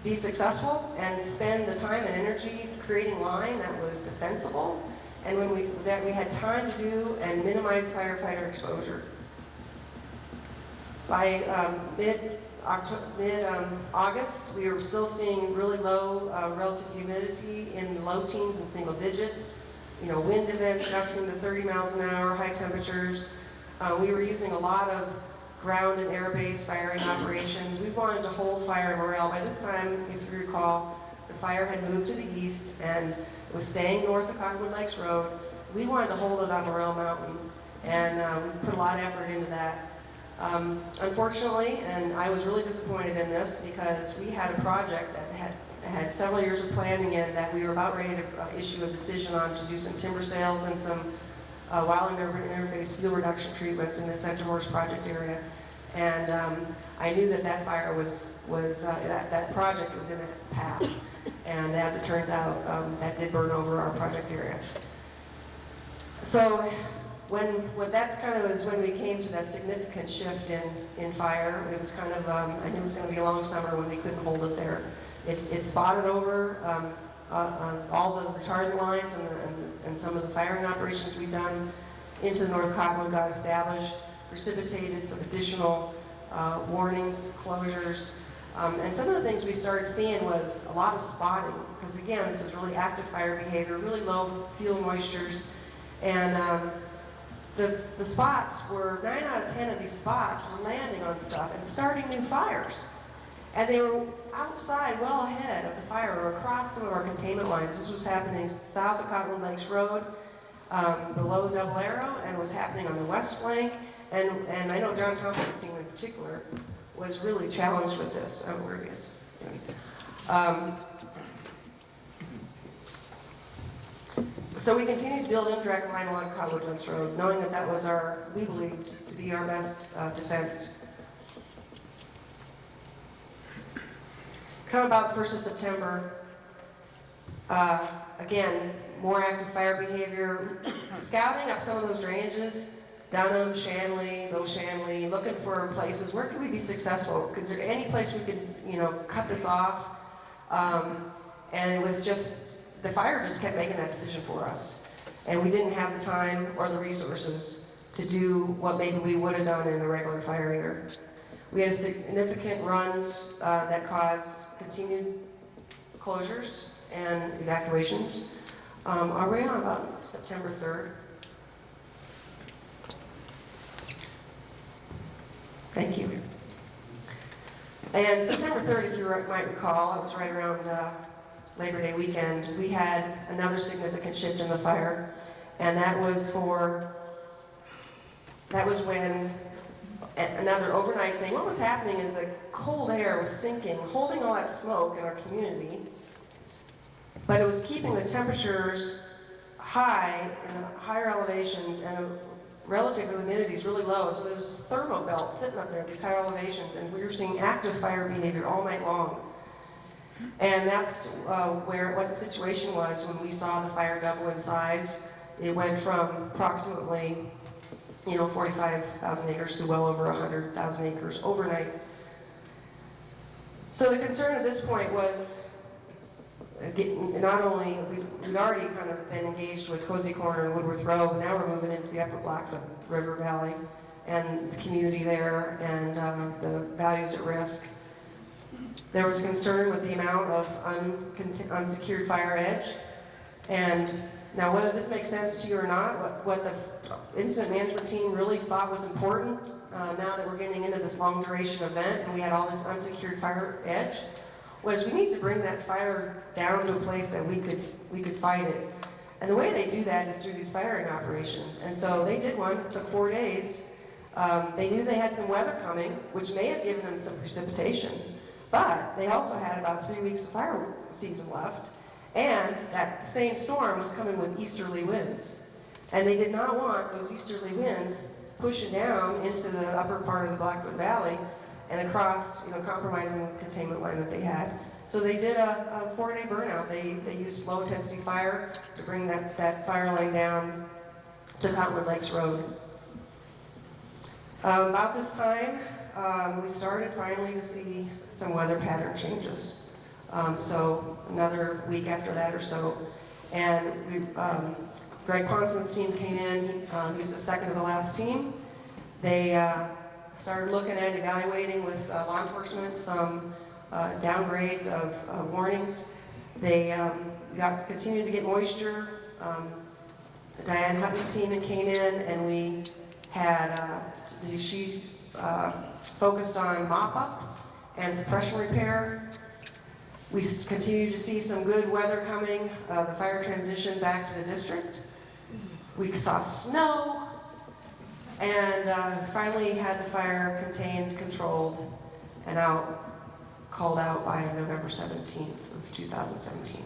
be successful and spend the time and energy creating line that was defensible, and that we had time to do and minimize firefighter exposure. By mid-August, we were still seeing really low relative humidity in the low teens and single digits. Wind events gusting to 30 miles an hour, high temperatures. We were using a lot of ground and air-based firing operations. We wanted to hold fire in Morel. By this time, if you recall, the fire had moved to the east and it was staying north of Cottonwood Lakes Road. We wanted to hold it on Morel Mountain, and we put a lot of effort into that. Unfortunately, and I was really disappointed in this because we had a project that had several years of planning in that we were about ready to issue a decision on to do some timber sales and some wildland urban interface fuel reduction treatments in the Center Horse project area. And I knew that fire that project was in its path. And as it turns out, that did burn over our project area. So when that kind of was when we came to that significant shift in fire. It was kind of, I knew it was going to be a long summer when we couldn't hold it there. It spotted over all the retardant lines and some of the firing operations we've done into the North Cottonwood got established, precipitated some additional warnings, closures, and some of the things we started seeing was a lot of spotting, because again, this is really active fire behavior, really low fuel moistures, and the spots were, 9 out of 10 of these spots were landing on stuff and starting new fires. And they were outside, well ahead of the fire, or across some of our containment lines. This was happening south of Cottonwood Lakes Road, below Double Arrow, and it was happening on the west flank. And I know John Thompson's team in particular was really challenged with this. Oh, where he is. So we continued to build indirect line along Cottonwood Lakes Road, knowing that was we believed to be our best defense. Come about the 1st of September, again, more active fire behavior, scouting up some of those drainages, Dunham, Shanley, Little Shanley, looking for places, where could we be successful? Is there any place we could, cut this off? And it was just, the fire just kept making that decision for us. And we didn't have the time or the resources to do what maybe we would have done in a regular fire year. We had significant runs that caused continued closures and evacuations. Are we on about September 3rd? Thank you. And September 3rd, if you might recall, it was right around Labor Day weekend, we had another significant shift in the fire, and that was when another overnight thing. What was happening is the cold air was sinking, holding all that smoke in our community, but it was keeping the temperatures high in the higher elevations and the relative humidity is really low. So there's this thermal belt sitting up there at these higher elevations, and we were seeing active fire behavior all night long. And that's what the situation was when we saw the fire double in size. It went from approximately 45,000 acres to well over 100,000 acres overnight. So the concern at this point was not only, we'd already kind of been engaged with Cozy Corner and Woodworth Row, but now we're moving into the Upper Blackfoot River Valley and the community there and the values at risk. There was concern with the amount of unsecured fire edge. And now whether this makes sense to you or not, what the incident management team really thought was important, now that we're getting into this long duration event and we had all this unsecured fire edge, was we need to bring that fire down to a place that we could fight it. And the way they do that is through these firing operations. And so they did one, it took 4 days. They knew they had some weather coming, which may have given them some precipitation. But they also had about 3 weeks of fire season left, and that same storm was coming with easterly winds. And they did not want those easterly winds pushing down into the upper part of the Blackfoot Valley and across, compromising the containment line that they had. So they did a 4-day burnout. They used low intensity fire to bring that fire line down to Cottonwood Lakes Road. About this time, we started finally to see some weather pattern changes. So another week after that or so, and Greg Ponson's team came in. He was the second to the last team. They started looking at evaluating with law enforcement some downgrades of warnings. They continued to get moisture. Diane Hutton's team came in, and we had she focused on mop-up and suppression repair. We continued to see some good weather coming. The fire transitioned back to the district. We saw snow, and finally had the fire contained, controlled, and called out by November 17th of 2017.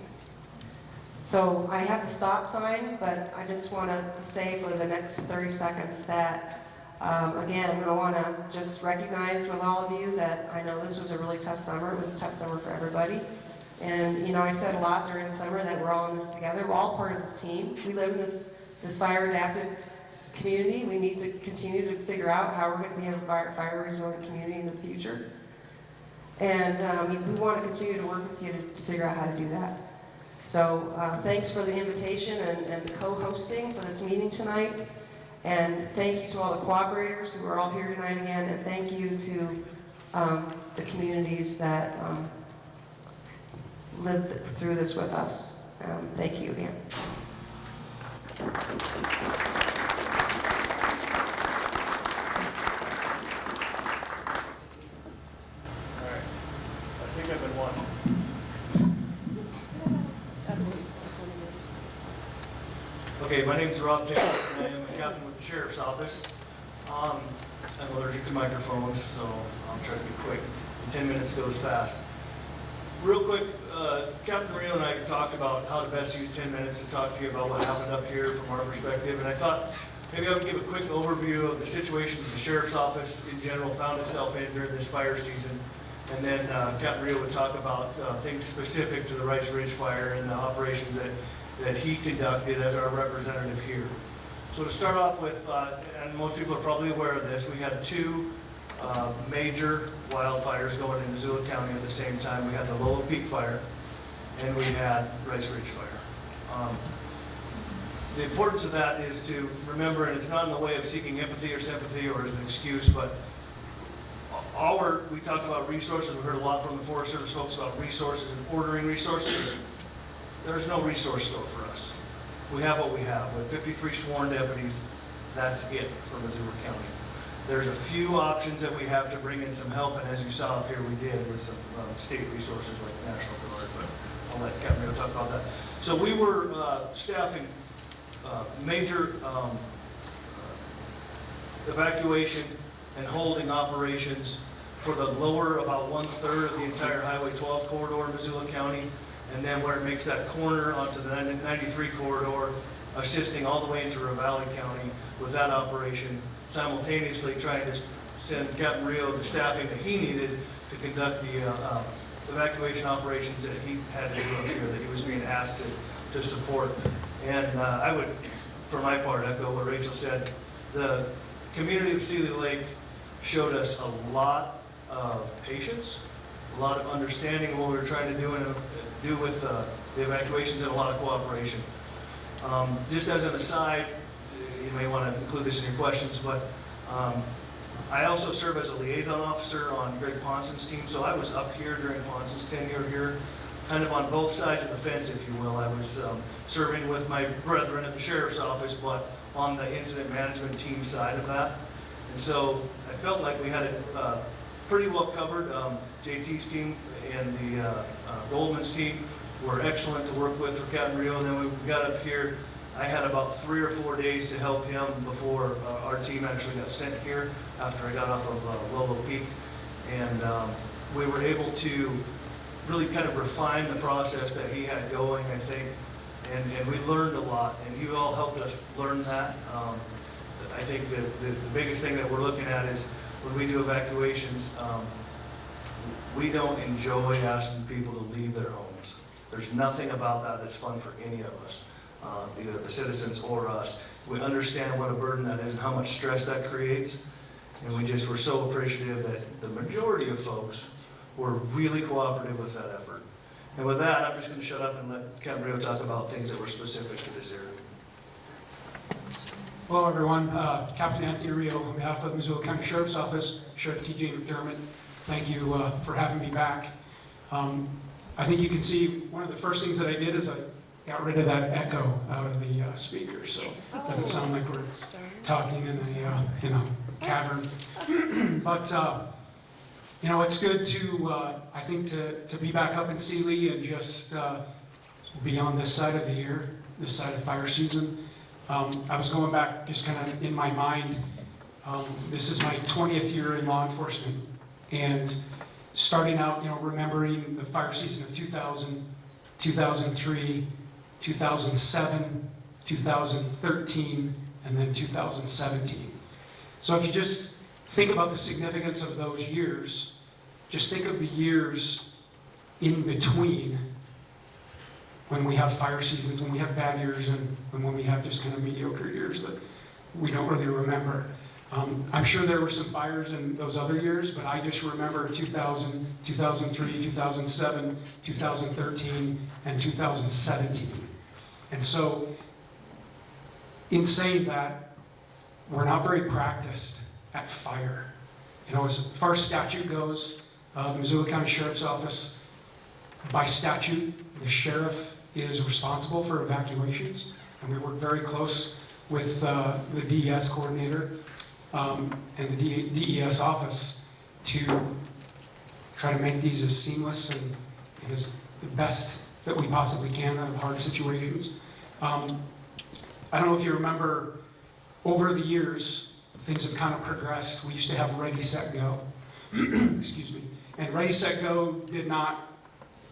So I have the stop sign, but I just want to say for the next 30 seconds that again, I want to just recognize with all of you that I know this was a really tough summer. It was a tough summer for everybody. And, I said a lot during the summer that we're all in this together. We're all part of this team. We live in this fire-adapted community. We need to continue to figure out how we're going to be a fire-resilient community in the future. And we want to continue to work with you to figure out how to do that. So thanks for the invitation and co-hosting for this meeting tonight. And thank you to all the cooperators who are all here tonight again, and thank you to the communities that lived through this with us. Thank you again. All right. I think I've been one. Okay, my name's Rob Taylor, and I am a captain with the Sheriff's Office. I'm allergic to microphones, so I'll try to be quick. 10 minutes goes fast. Real quick, Captain Rio and I talked about how to best use 10 minutes to talk to you about what happened up here from our perspective, and I thought maybe I would give a quick overview of the situation that the Sheriff's Office in general found itself in during this fire season, and then Captain Rio would talk about things specific to the Rice Ridge fire and the operations that that he conducted as our representative here. So to start off with, and most people are probably aware of this, we had two major wildfires going in Missoula County at the same time. We had the Lolo Peak fire and we had Rice Ridge fire. The importance of that is to remember, and it's not in the way of seeking empathy or sympathy or as an excuse, but we talk about resources. We heard a lot from the Forest Service folks about resources and ordering resources. There's no resource store for us. We have what we have. With 53 sworn deputies, that's it for Missoula County. There's a few options that we have to bring in some help, and as you saw up here, we did with some state resources like National Guard, but I'll let Captain Rio talk about that. So we were staffing major evacuation and holding operations for the lower, about 1/3 of the entire Highway 12 corridor in Missoula County, and then where it makes that corner onto the 93 corridor, assisting all the way into Ravalli County with that operation, simultaneously trying to send Captain Rio the staffing that he needed to conduct the evacuation operations that he had to do up here, that he was being asked to support. And I would, for my part, echo what Rachel said. The community of Seeley Lake showed us a lot of patience, a lot of understanding of what we were trying to do with the evacuations, and a lot of cooperation. Just as an aside, you may want to include this in your questions, but I also serve as a liaison officer on Greg Ponson's team, so I was up here during Ponson's tenure here, kind of on both sides of the fence, if you will. I was serving with my brethren at the sheriff's office, but on the incident management team side of that. And so I felt like we had it pretty well covered. JT's team and the Goldman's team were excellent to work with for Captain Rio. And then we got up here, I had about 3 or 4 days to help him before our team actually got sent here after I got off of Lolo Peak. And we were able to really kind of refine the process that he had going, I think, and we learned a lot, and you all helped us learn that. I think that the biggest thing that we're looking at is when we do evacuations, we don't enjoy asking people to leave their homes. There's nothing about that that's fun for any of us, either the citizens or us. We understand what a burden that is and how much stress that creates, and we're so appreciative that the majority of folks were really cooperative with that effort. And with that, I'm just going to shut up and let Captain Rio talk about things that were specific to this area. Hello everyone, Captain Anthony Rio on behalf of the Missoula County Sheriff's Office, Sheriff T.J. McDermott. Thank you for having me back. I think you can see one of the first things that I did is I got rid of that echo out of the speaker, so it doesn't sound like we're talking in a cavern. But you know, it's good to, I think, to be back up in Seeley and just be on this side of the year, this side of fire season. I was going back just kind of in my mind. This is my 20th year in law enforcement, and starting out, you know, remembering the fire season of 2000, 2003, 2007, 2013, and then 2017. So if you just think about the significance of those years, just think of the years in between when we have fire seasons, when we have bad years, and when we have just kind of mediocre years that we don't really remember. I'm sure there were some fires in those other years, but I just remember 2000, 2003, 2007, 2013, and 2017. And so, in saying that, we're not very practiced at fire. You know, as far as statute goes, the Missoula County Sheriff's Office, by statute, the sheriff is responsible for evacuations, and we work very close with the DES coordinator and the DES office to try to make these as seamless and as the best that we possibly can out of hard situations. I don't know if you remember, over the years, things have kind of progressed. We used to have Ready, Set, Go. Excuse me. And Ready, Set, Go did not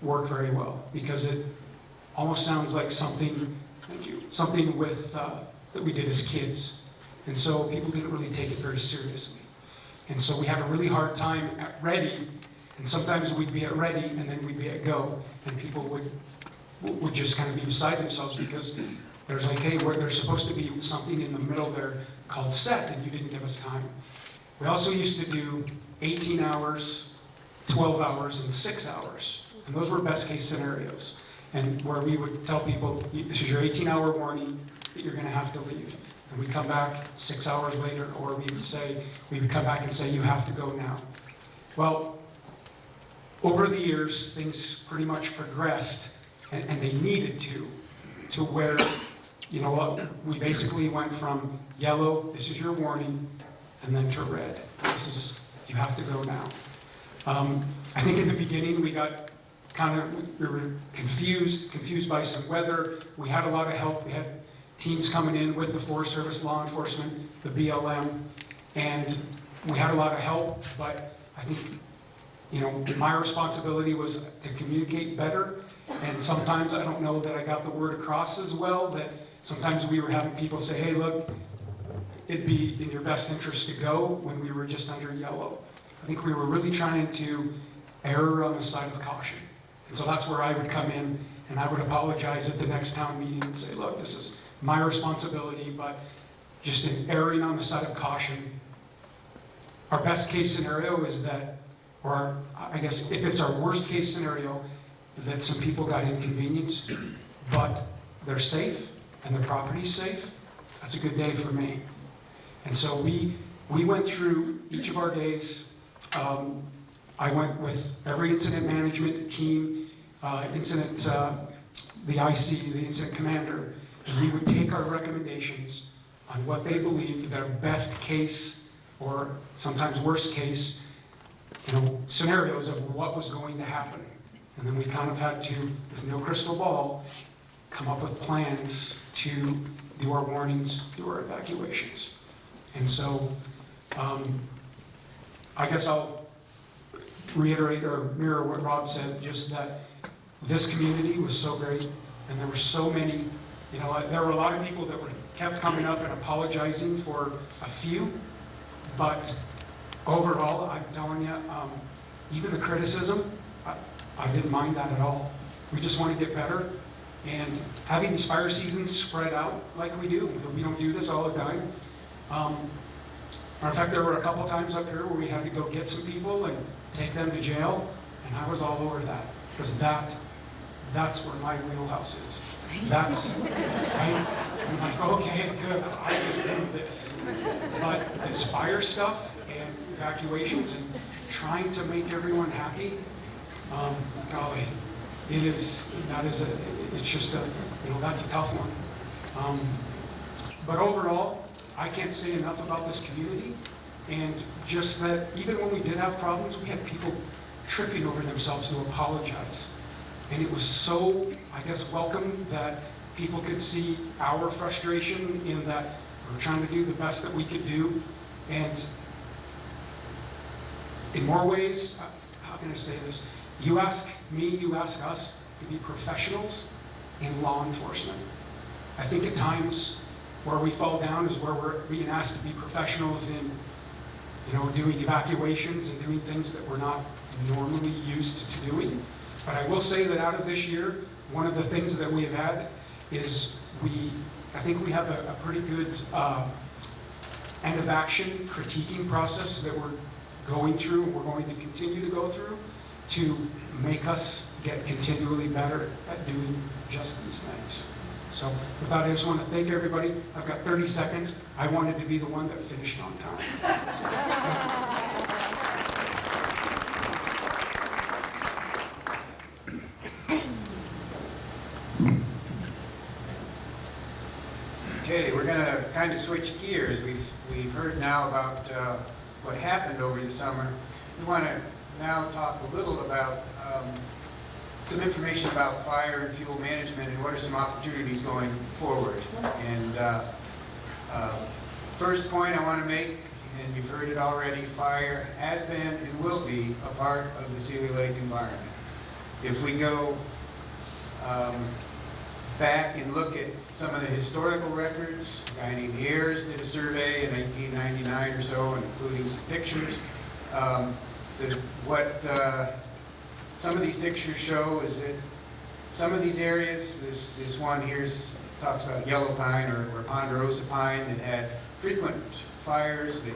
work very well because it almost sounds like something, thank you, something with, that we did as kids. And so people didn't really take it very seriously. And so we had a really hard time at Ready, and sometimes we'd be at Ready and then we'd be at Go, and people would would just kind of be beside themselves because there's like, hey, there's supposed to be something in the middle there called set, and you didn't give us time. We also used to do 18 hours, 12 hours, and 6 hours. And those were best case scenarios. And where we would tell people, this is your 18-hour warning that you're going to have to leave. And we'd come back 6 hours later, or we would come back and say, you have to go now. Well, over the years, things pretty much progressed, and they needed to where, you know what, we basically went from yellow, this is your warning, and then to red, this is, you have to go now. I think in the beginning we got we were confused by some weather. We had a lot of help. We had teams coming in with the Forest Service, law enforcement, the BLM, and we had a lot of help, but I think, you know, my responsibility was to communicate better, and sometimes I don't know that I got the word across as well, that sometimes we were having people say, hey, look, it'd be in your best interest to go when we were just under yellow. I think we were really trying to err on the side of caution. And so that's where I would come in and I would apologize at the next town meeting and say, look, this is my responsibility, but just in erring on the side of caution. Our best case scenario is that, or I guess if it's our worst case scenario, that some people got inconvenienced, but they're safe and their property's safe, that's a good day for me. And so we went through each of our days. I went with every incident management team, the IC, the incident commander, and we would take our recommendations on what they believed their best case, or sometimes worst case, you know, scenarios of what was going to happen. And then we kind of had to, with no crystal ball, come up with plans to do our warnings, do our evacuations. And so, I guess I'll reiterate or mirror what Rob said, just that this community was so great, and there were so many, you know, there were a lot of people that kept coming up and apologizing for a few, but overall, I'm telling you, even the criticism, I didn't mind that at all. We just want to get better, and having these fire seasons spread out like we do, we don't do this all the time. In fact, there were a couple times up here where we had to go get some people and take them to jail, and I was all over that, because that's where my wheelhouse is. I'm like, okay, good, I can do this. But this fire stuff and evacuations and trying to make everyone happy, golly, it's just that's a tough one. But overall, I can't say enough about this community, and just that even when we did have problems, we had people tripping over themselves to apologize. And it was so, I guess, welcome that people could see our frustration in that we're trying to do the best that we could do. And in more ways, how can I say this? You ask me, you ask us to be professionals in law enforcement. I think at times where we fall down is where we're being asked to be professionals in, doing evacuations and doing things that we're not normally used to doing. But I will say that out of this year, one of the things that we have had is I think we have a pretty good end of action critiquing process that we're going through, and we're going to continue to go through to make us get continually better at doing just these things. So with that, I just want to thank everybody. I've got 30 seconds. I wanted to be the one that finished on time. Okay, we're going to kind of switch gears. We've heard now about what happened over the summer. We want to now talk a little about some information about fire and fuel management and what are some opportunities going forward. And first point I want to make, and you've heard it already, fire has been and will be a part of the Seeley Lake environment. If we go back and look at some of the historical records, a guy named Ayers did a survey in 1999 or so, including some pictures. What some of these pictures show is that Some of these areas, this one here talks about yellow pine or ponderosa pine that had frequent fires that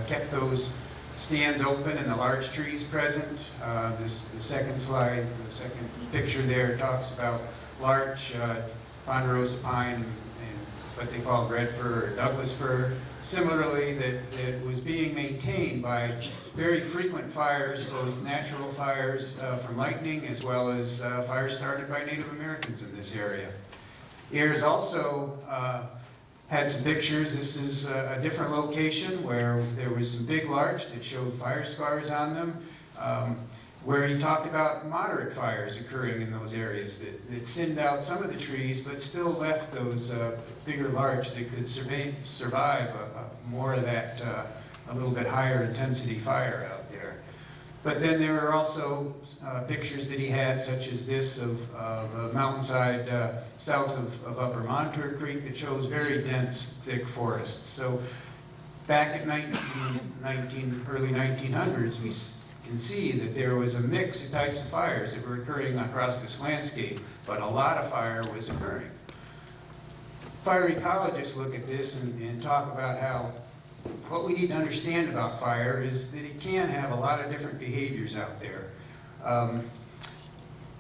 kept those stands open and the large trees present. The second slide, the second picture there talks about large ponderosa pine and what they call red fir or Douglas fir. Similarly, that was being maintained by very frequent fires, both natural fires from lightning as well as fires started by Native Americans in this area. Here's also had some pictures. This is a different location where there was some big larch that showed fire scars on them, where he talked about moderate fires occurring in those areas that thinned out some of the trees, but still left those bigger larch that could survive more of that, a little bit higher intensity fire out there. But then there are also pictures that he had, such as this of a mountainside south of Upper Montour Creek that shows very dense, thick forests. So back at early 1900s, we can see that there was a mix of types of fires that were occurring across this landscape, but a lot of fire was occurring. Fire ecologists look at this and talk about how what we need to understand about fire is that it can have a lot of different behaviors out there.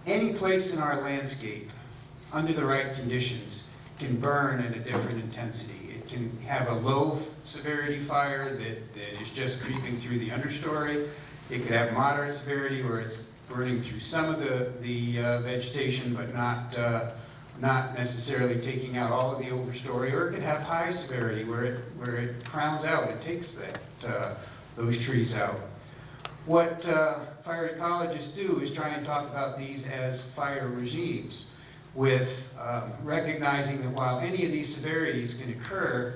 Any place in our landscape, under the right conditions, can burn at a different intensity. It can have a low severity fire that is just creeping through the understory. It could have moderate severity where it's burning through some of the vegetation, but not necessarily taking out all of the overstory, or it could have high severity where it crowns out, it takes those trees out. What fire ecologists do is try and talk about these as fire regimes, with recognizing that while any of these severities can occur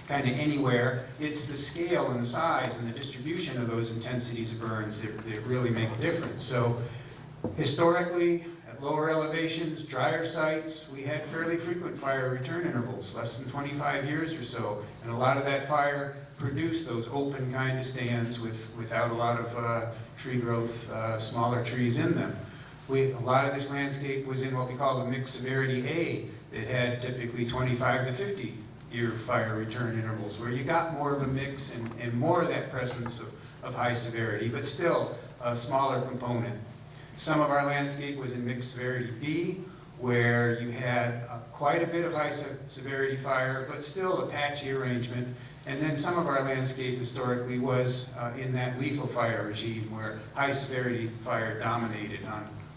kind of anywhere, it's the scale and the size and the distribution of those intensities of burns that really make a difference. So historically, at lower elevations, drier sites, we had fairly frequent fire return intervals, less than 25 years or so, and a lot of that fire produced those open kind of stands without a lot of tree growth, smaller trees in them. A lot of this landscape was in what we call the mixed severity A, that had typically 25 to 50 year fire return intervals, where you got more of a mix and more of that presence of high severity, but still a smaller component. Some of our landscape was in mixed severity B, where you had quite a bit of high severity fire, but still a patchy arrangement. And then some of our landscape historically was in that lethal fire regime, where high severity fire dominated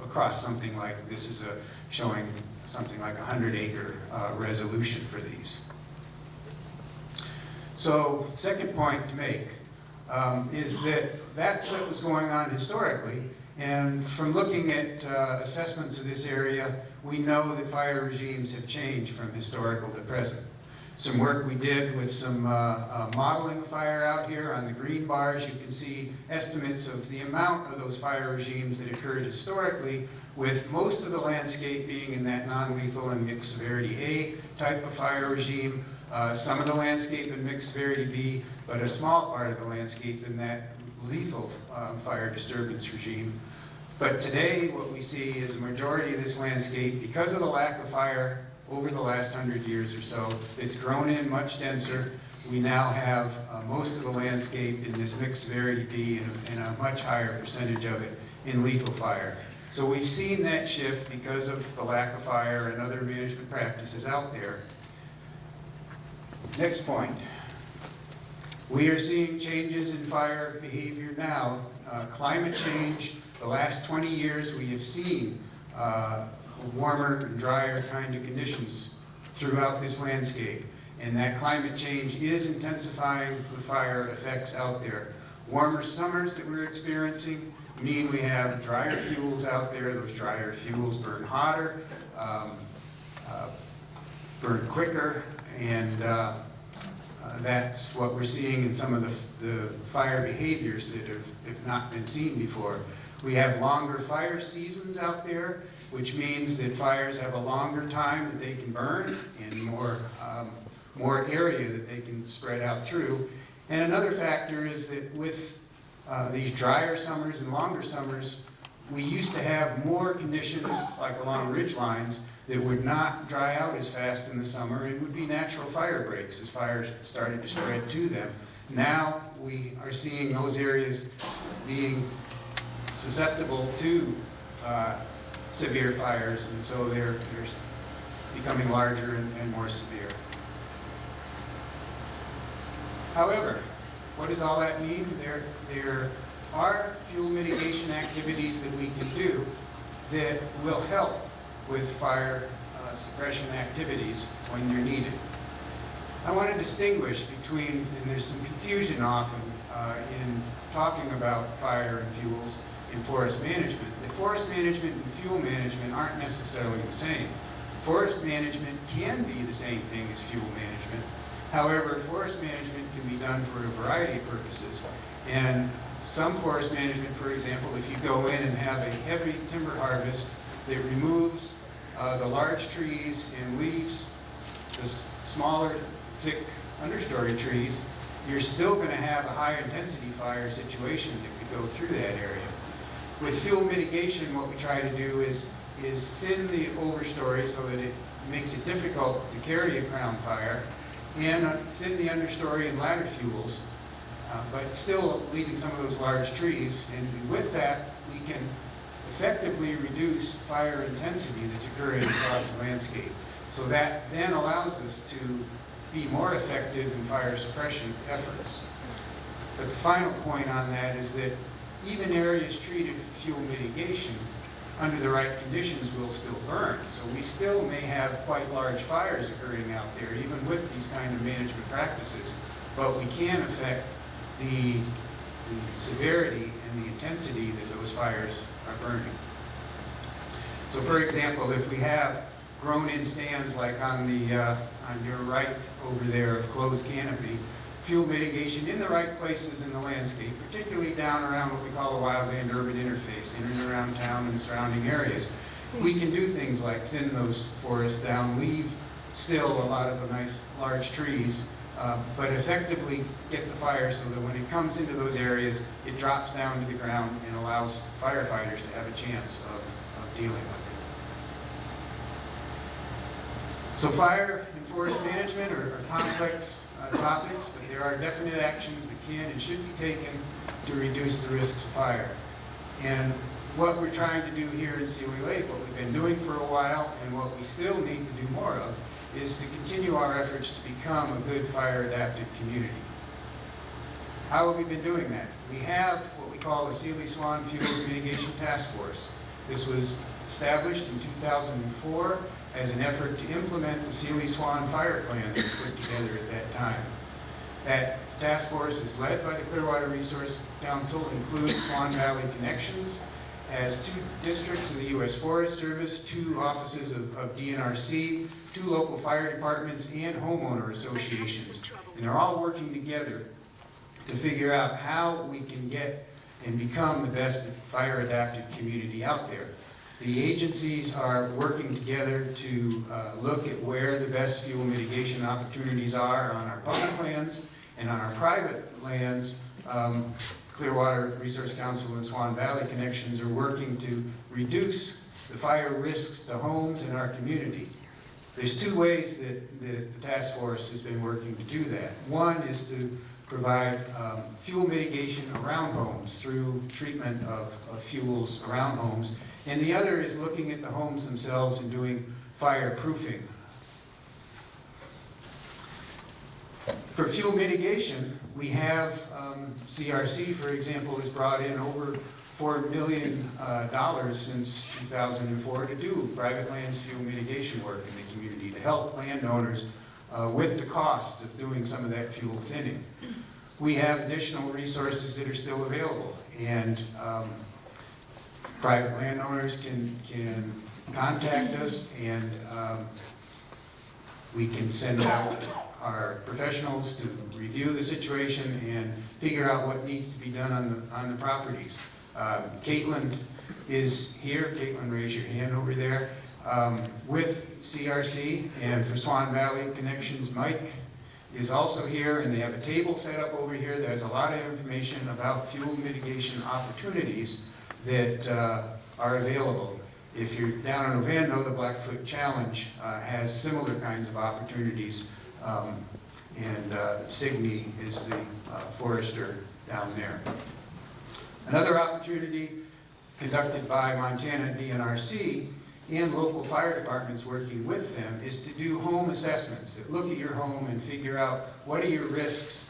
across something like, this is showing something like 100-acre resolution for these. So, second point to make is that that's what was going on historically. And from looking at assessments of this area, we know that fire regimes have changed from historical to present. Some work we did with some modeling of fire out here on the green bars, you can see estimates of the amount of those fire regimes that occurred historically, with most of the landscape being in that non-lethal and mixed severity A type of fire regime, some of the landscape in mixed severity B, but a small part of the landscape in that lethal fire disturbance regime. But today, what we see is a majority of this landscape, because of the lack of fire over the last 100 years or so, it's grown in much denser. We now have most of the landscape in this mixed severity B and a much higher percentage of it in lethal fire. So we've seen that shift because of the lack of fire and other management practices out there. Next point. We are seeing changes in fire behavior now. Climate change, the last 20 years we have seen warmer and drier kind of conditions throughout this landscape. And that climate change is intensifying the fire effects out there. Warmer summers that we're experiencing mean we have drier fuels out there. Those drier fuels burn hotter, burn quicker, and that's what we're seeing in some of the fire behaviors that have not been seen before. We have longer fire seasons out there, which means that fires have a longer time that they can burn and more area that they can spread out through. And another factor is that with these drier summers and longer summers, we used to have more conditions, like along ridge lines, that would not dry out as fast in the summer and would be natural fire breaks as fires started to spread to them. Now we are seeing those areas being susceptible to severe fires, and so they're becoming larger and more severe. However, what does all that mean? There are fuel mitigation activities that we can do that will help with fire suppression activities when they're needed. I want to distinguish between, and there's some confusion often in talking about fire and fuels in forest management. The forest management and fuel management aren't necessarily the same. Forest management can be the same thing as fuel management. However, forest management can be done for a variety of purposes. And some forest management, for example, if you go in and have a heavy timber harvest that removes the large trees and leaves the smaller, thick understory trees, you're still going to have a high intensity fire situation that could go through that area. With fuel mitigation, what we try to do is thin the overstory so that it makes it difficult to carry a crown fire, and thin the understory and ladder fuels, but still leaving some of those large trees. And with that, we can effectively reduce fire intensity that's occurring across the landscape. So that then allows us to be more effective in fire suppression efforts. But the final point on that is that even areas treated for fuel mitigation, under the right conditions, will still burn. So we still may have quite large fires occurring out there, even with these kind of management practices. But we can affect the severity and the intensity that those fires are burning. So for example, if we have grown-in stands like on your right over there of closed canopy, fuel mitigation in the right places in the landscape, particularly down around what we call the wildland-urban interface, in and around town and surrounding areas. We can do things like thin those forests down, leave still a lot of the nice large trees, but effectively get the fire so that when it comes into those areas, it drops down to the ground and allows firefighters to have a chance of dealing with it. So fire and forest management are complex topics, but there are definite actions that can and should be taken to reduce the risks of fire. And what we're trying to do here in Seeley Lake, what we've been doing for a while, and what we still need to do more of, is to continue our efforts to become a good fire-adapted community. How have we been doing that? We have what we call the Seeley Swan Fuels Mitigation Task Force. This was established in 2004 as an effort to implement the Seeley Swan Fire Plan that was put together at that time. That task force is led by the Clearwater Resource Council, includes Swan Valley Connections, has 2 districts of the U.S. Forest Service, 2 offices of DNRC, 2 local fire departments, and homeowner associations. And they're all working together to figure out how we can get and become the best fire-adapted community out there. The agencies are working together to look at where the best fuel mitigation opportunities are on our public lands, and on our private lands. Clearwater Resource Council and Swan Valley Connections are working to reduce the fire risks to homes in our community. There's 2 ways that the task force has been working to do that. One is to provide fuel mitigation around homes through treatment of fuels around homes. And the other is looking at the homes themselves and doing fireproofing. For fuel mitigation, we have CRC, for example, has brought in over $4 million since 2004 to do private lands fuel mitigation work in the community to help landowners with the costs of doing some of that fuel thinning. We have additional resources that are still available, and private landowners can contact us, and we can send out our professionals to review the situation and figure out what needs to be done on the properties. Caitlin is here. Caitlin, raise your hand over there. With CRC, and for Swan Valley Connections, Mike is also here, and they have a table set up over here that has a lot of information about fuel mitigation opportunities that are available. If you're down in Ovando, the Blackfoot Challenge has similar kinds of opportunities, and Signe is the forester down there. Another opportunity conducted by Montana DNRC and local fire departments working with them is to do home assessments that look at your home and figure out what are your risks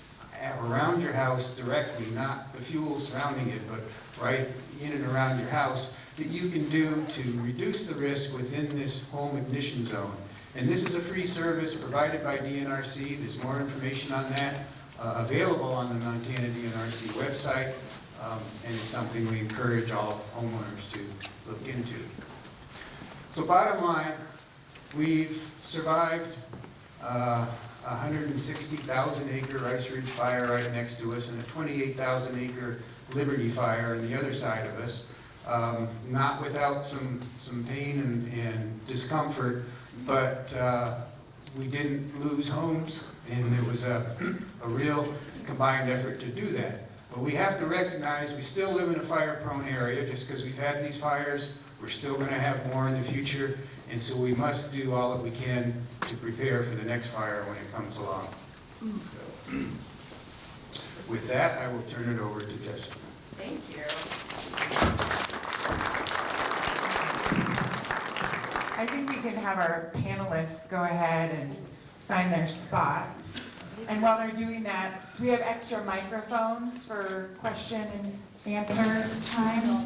around your house directly, not the fuel surrounding it, but right in and around your house, that you can do to reduce the risk within this home ignition zone. And this is a free service provided by DNRC. There's more information on that available on the Montana DNRC website, and it's something we encourage all homeowners to look into. So bottom line, we've survived 160,000 acre Ice Ridge fire right next to us and a 28,000 acre Liberty fire on the other side of us. Not without some pain and discomfort, but we didn't lose homes, and there was a real combined effort to do that. But we have to recognize we still live in a fire-prone area. Just because we've had these fires, we're still going to have more in the future, and so we must do all that we can to prepare for the next fire when it comes along. So, with that, I will turn it over to Jessica. Thank you. I think we can have our panelists go ahead and find their spot. And while they're doing that, we have extra microphones for question and answer time.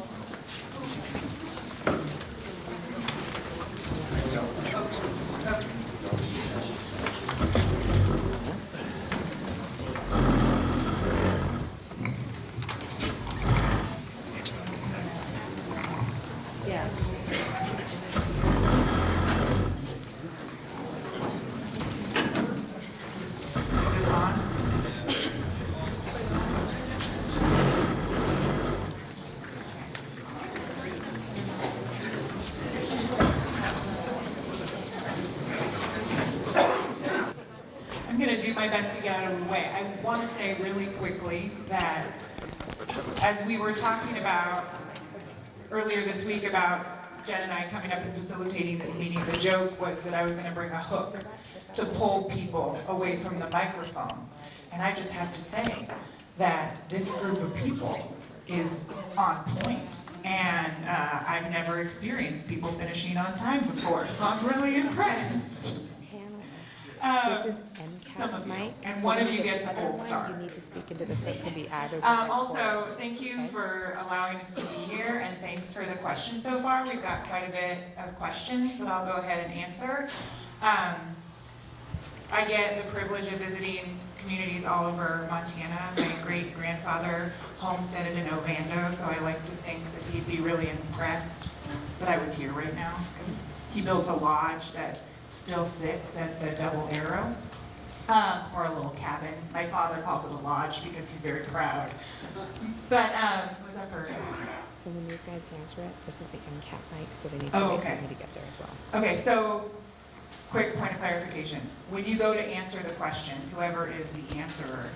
Yeah. Is this on? I'm going to do my best to get out of the way. I want to say really quickly that as we were talking about earlier this week about Jen and I coming up and facilitating this meeting, the joke was that I was going to bring a hook to pull people away from the microphone. And I just have to say that this group of people is on point. And I've never experienced people finishing on time before, so I'm really impressed. This is Some MCAT's of you, mic. and so one of on you the gets a other gold one, star. You need to speak into this so it can be added. Also, thank you for allowing us to be here, and thanks for the questions so far. We've got quite a bit of questions that I'll go ahead and answer. I get the privilege of visiting communities all over Montana. My great-grandfather homesteaded in Ovando, so I like to think that he'd be really impressed that I was here right now, because he built a lodge that still sits at the Double Arrow. Or a little cabin. My father calls it a lodge because he's very proud. But, what's that for? So when these guys answer it, this is the MCAT mic, so they need Oh, to wait okay. for me to get there as well. Okay, so, quick point of clarification. When you go to answer the question, whoever is the answerer,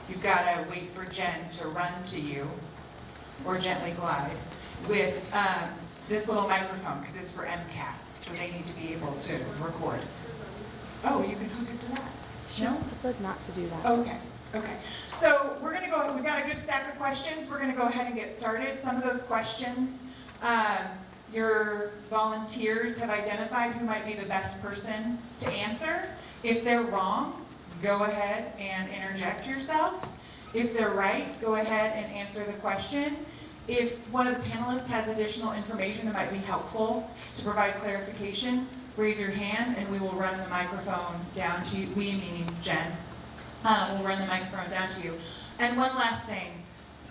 you've got to wait for Jen to run to you, or gently glide, with this little microphone, because it's for MCAT, so they need to be able to record. Oh, you can hook it to that? She preferred not to do that. Okay, okay. So we're gonna go, we've got a good stack of questions. We're gonna go ahead and get started. Some of those questions, your volunteers have identified who might be the best person to answer. If they're wrong, go ahead and interject yourself. If they're right, go ahead and answer the question. If one of the panelists has additional information that might be helpful to provide clarification, raise your hand and we will run the microphone down to you. We, meaning Jen, will run the microphone down to you. And one last thing.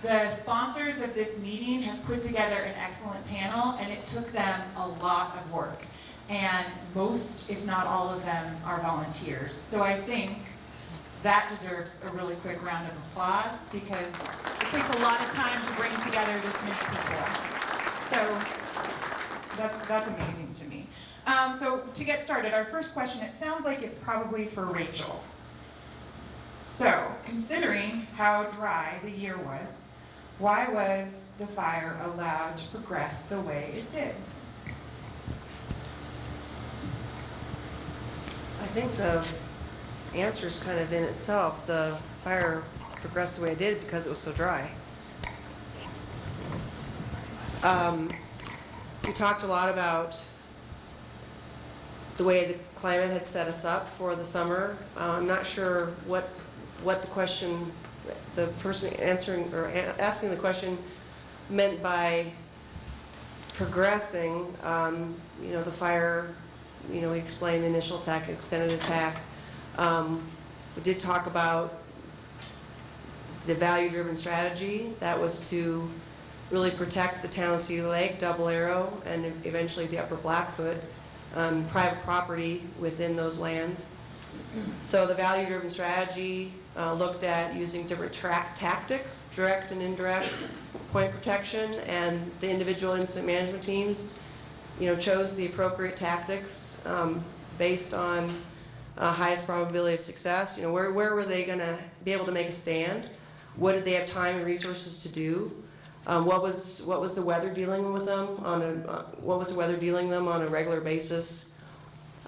The sponsors of this meeting have put together an excellent panel, and it took them a lot of work. And most, if not all of them, are volunteers. So I think that deserves a really quick round of applause, because it takes a lot of time to bring together this many people. So that's amazing to me. So to get started, our first question, it sounds like it's probably for Rachel. So, considering how dry the year was, Why was the fire allowed to progress the way it did? I think the answer is kind of in itself. The fire progressed the way it did because it was so dry. We talked a lot about the way the climate had set us up for the summer. I'm not sure what the question, the person answering or asking the question meant by progressing. The fire, we explained the initial attack, extended attack. We did talk about the value-driven strategy. That was to really protect the town of Seeley Lake, Double Arrow, and eventually the Upper Blackfoot, private property within those lands. So the value-driven strategy looked at using different tactics, direct and indirect point protection, and the individual incident management teams, chose the appropriate tactics based on highest probability of success. Where were they going to be able to make a stand? What did they have time and resources to do? What was the weather dealing with them what was the weather dealing them on a regular basis?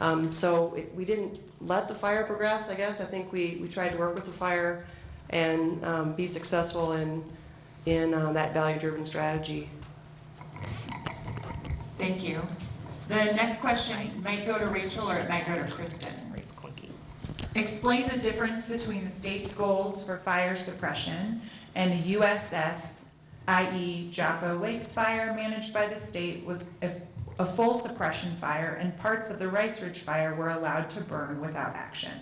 We didn't let the fire progress, I guess. I think we tried to work with the fire and be successful in that value-driven strategy. Thank you. The next question might go to Rachel or it might go to Kristen. Explain the difference between the state's goals for fire suppression and the USF's, i.e. Jocko Lake's fire managed by the state was a full suppression fire and parts of the Rice Ridge fire were allowed to burn without action.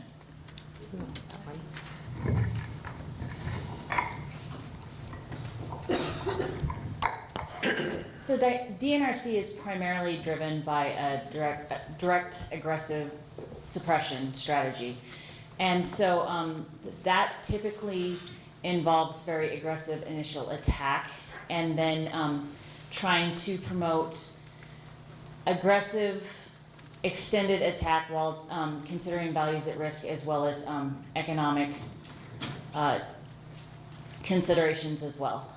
So DNRC is primarily driven by a direct aggressive suppression strategy. And so that typically involves very aggressive initial attack and then trying to promote aggressive extended attack while considering values at risk as well as economic considerations as well.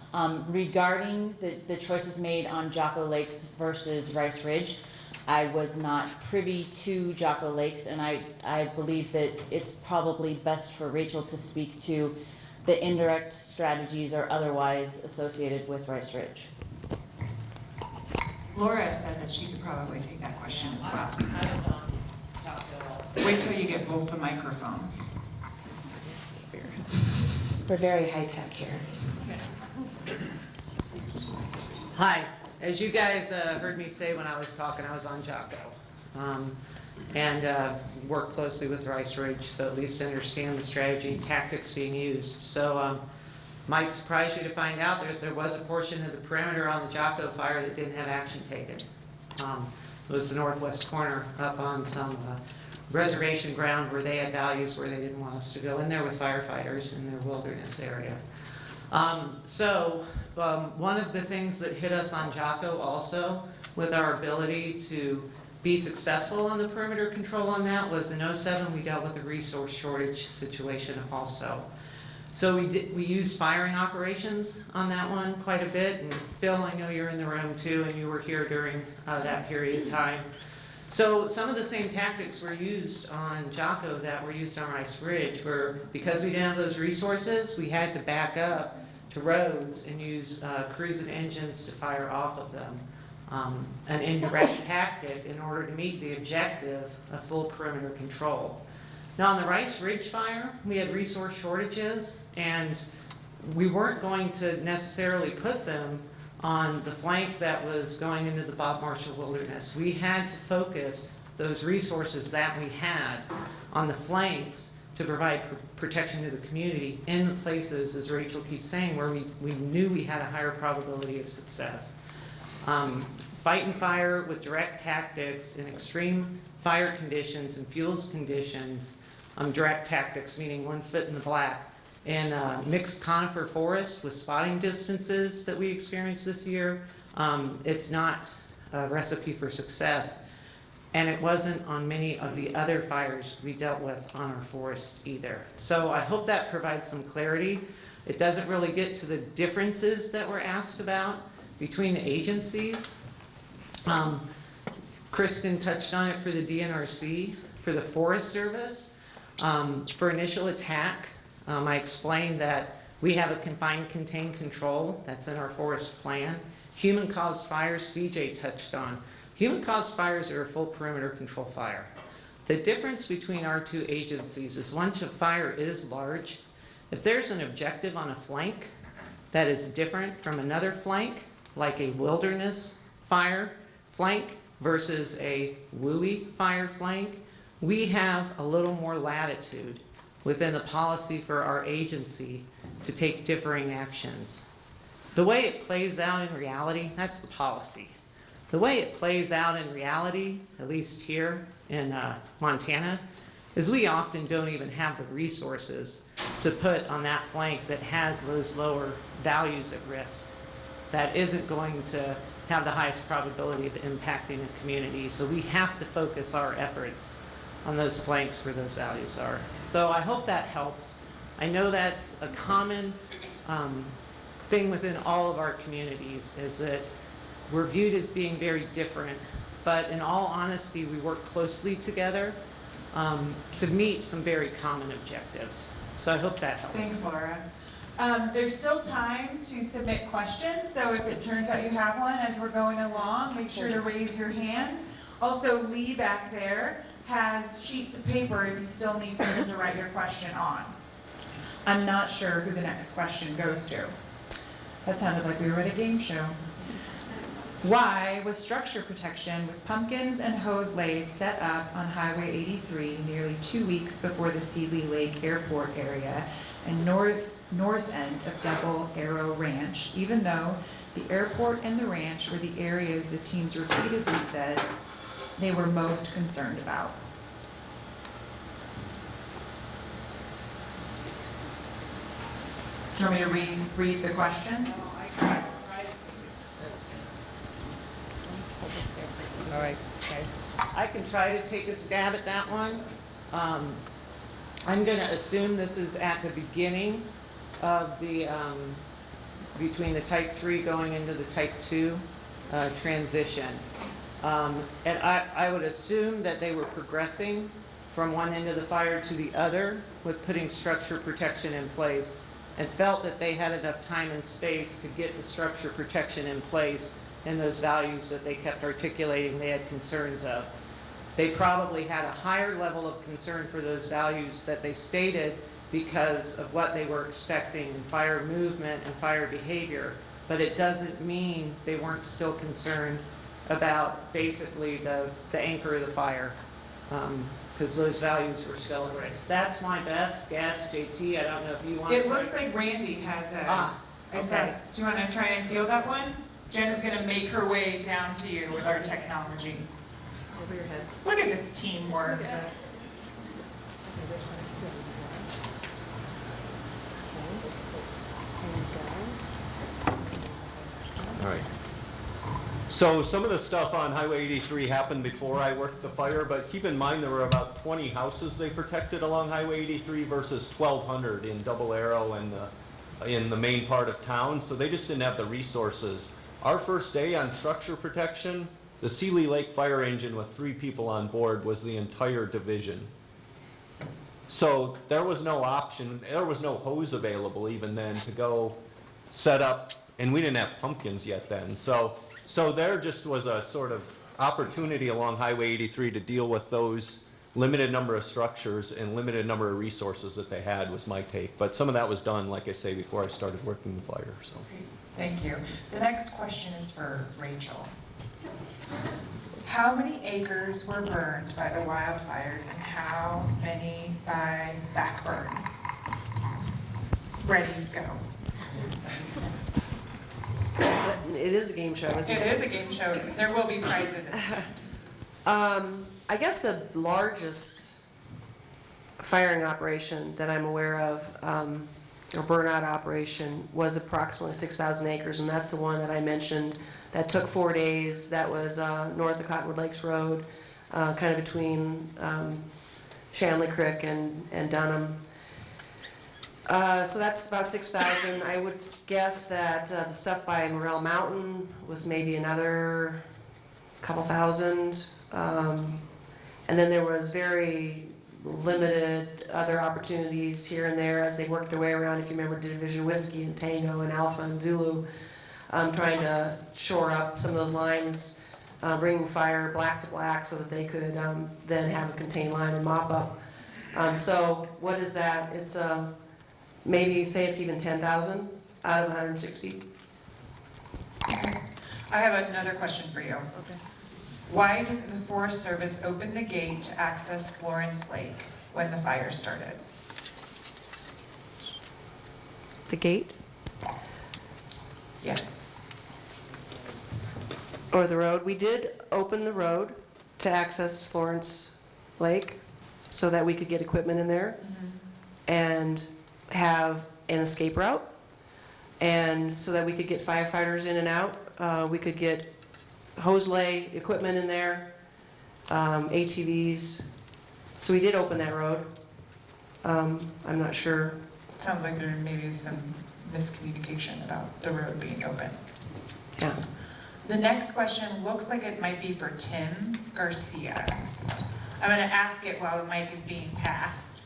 Regarding the choices made on Jocko Lakes versus Rice Ridge, I was not privy to Jocko Lakes, and I believe that it's probably best for Rachel to speak to the indirect strategies or otherwise associated with Rice Ridge. Laura said that she could probably take that question as well. Wait till you get both the microphones. We're very high tech here. Hi. As you guys heard me say when I was talking, I was on Jocko and worked closely with Rice Ridge, so at least understand the strategy and tactics being used. So might surprise you to find out that there was a portion of the perimeter on the Jocko fire that didn't have action taken. It was the northwest corner up on some reservation ground where they had values where they didn't want us to go in there with firefighters in their wilderness area. One of the things that hit us on Jocko also with our ability to be successful on the perimeter control on that was in 2007 we dealt with a resource shortage situation also. So we used firing operations on that one quite a bit, and Phil, I know you're in the room too and you were here during that period of time. So some of the same tactics were used on Jocko that were used on Rice Ridge, where because we didn't have those resources, we had to back up to roads and use crews and engines to fire off of them. An indirect tactic in order to meet the objective of full perimeter control. Now on the Rice Ridge fire, we had resource shortages and we weren't going to necessarily put them on the flank that was going into the Bob Marshall Wilderness. We had to focus those resources that we had on the flanks to provide protection to the community in the places, as Rachel keeps saying, where we knew we had a higher probability of success. Fighting fire with direct tactics in extreme fire conditions and fuels conditions, direct tactics meaning 1 foot in the black, and mixed conifer forest with spotting distances that we experienced this year, it's not a recipe for success. And it wasn't on many of the other fires we dealt with on our forest either. So I hope that provides some clarity. It doesn't really get to the differences that were asked about between the agencies. Kristen touched on it for the DNRC, for the Forest Service. For initial attack, I explained that we have a confined, contained control that's in our forest plan. Human-caused fires, CJ touched on. Human-caused fires are a full perimeter control fire. The difference between our two agencies is once a fire is large, if there's an objective on a flank that is different from another flank, like a wilderness fire flank versus a WUI fire flank, we have a little more latitude within the policy for our agency to take differing actions. The way it plays out in reality, that's the policy. The way it plays out in reality, at least here in Montana, is we often don't even have the resources to put on that flank that has those lower values at risk. That isn't going to have the highest probability of impacting the community. So we have to focus our efforts on those flanks where those values are. So I hope that helps. I know that's a common thing within all of our communities, is that we're viewed as being very different, but in all honesty, we work closely together to meet some very common objectives. So I hope that helps. Thanks, Laura. There's still time to submit questions, so if it turns out you have one as we're going along, make sure to raise your hand. Also, Lee back there has sheets of paper if you still need something to write your question on. I'm not sure who the next question goes to. That sounded like we were at a game show. Why was structure protection with pumpkins and hose lays set up on Highway 83 nearly 2 weeks before the Seeley Lake Airport area and north end of Double Arrow Ranch, even though the airport and the ranch were the areas the teams repeatedly said they were most concerned about? Do you want me to read the question? All right, okay. I can try to take a stab at that one. I'm gonna assume this is at the beginning of the, between the type 3 going into the type 2 transition. And I would assume that they were progressing from one end of the fire to the other with putting structure protection in place, and felt that they had enough time and space to get the structure protection in place and those values that they kept articulating they had concerns of. They probably had a higher level of concern for those values that they stated because of what they were expecting in fire movement and fire behavior, but it doesn't mean they weren't still concerned about basically the anchor of the fire, because those values were still at risk. That's my best guess, JT. I don't know if you want to. It looks like Randy has a okay. Do you want to try and feel that one? Jen is going to make her way down to you with our technology. Over your heads. Look at this teamwork. All right. So some of the stuff on Highway 83 happened before I worked the fire, but keep in mind there were about 20 houses they protected along Highway 83 versus 1,200 in Double Arrow and in the main part of town, so they just didn't have the resources. Our first day on structure protection, the Seeley Lake fire engine with 3 people on board was the entire division. So there was no option, there was no hose available even then to go set up, and we didn't have pumpkins yet then. So there just was a sort of opportunity along Highway 83 to deal with those limited number of structures and limited number of resources that they had, was my take. But some of that was done, like I say, before I started working the fire. So. Thank you. The next question is for Rachel. How many acres were burned by the wildfires and how many by backburn? Ready, go. It is a game show, isn't it? It is a game show. There will be prizes. I guess the largest firing operation that I'm aware of, or burnout operation, was approximately 6,000 acres, and that's the one that I mentioned that took 4 days. That was north of Cottonwood Lakes Road, kind of between Shanley Creek and Dunham. So that's about 6,000. I would guess that the stuff by Morel Mountain was maybe another couple thousand. And then there was very limited other opportunities here and there as they worked their way around, if you remember Division Whiskey and Tango and Alpha and Zulu, trying to shore up some of those lines, bringing fire black to black so that they could then have a contained line and mop up. So what is that? It's maybe say it's even 10,000 out of 160. I have another question for you. Okay. Why didn't the Forest Service open the gate to access Florence Lake when the fire started? The gate Yes. or the road? We did open the road to access Florence Lake so that we could get equipment in there and have an escape route, and so that we could get firefighters in and out. We could get hose lay equipment in there, ATVs. So we did open that road. I'm not sure. It sounds like there may be some miscommunication about the road being open. Yeah. The next question looks like it might be for Tim Garcia. I'm going to ask it while the mic is being passed.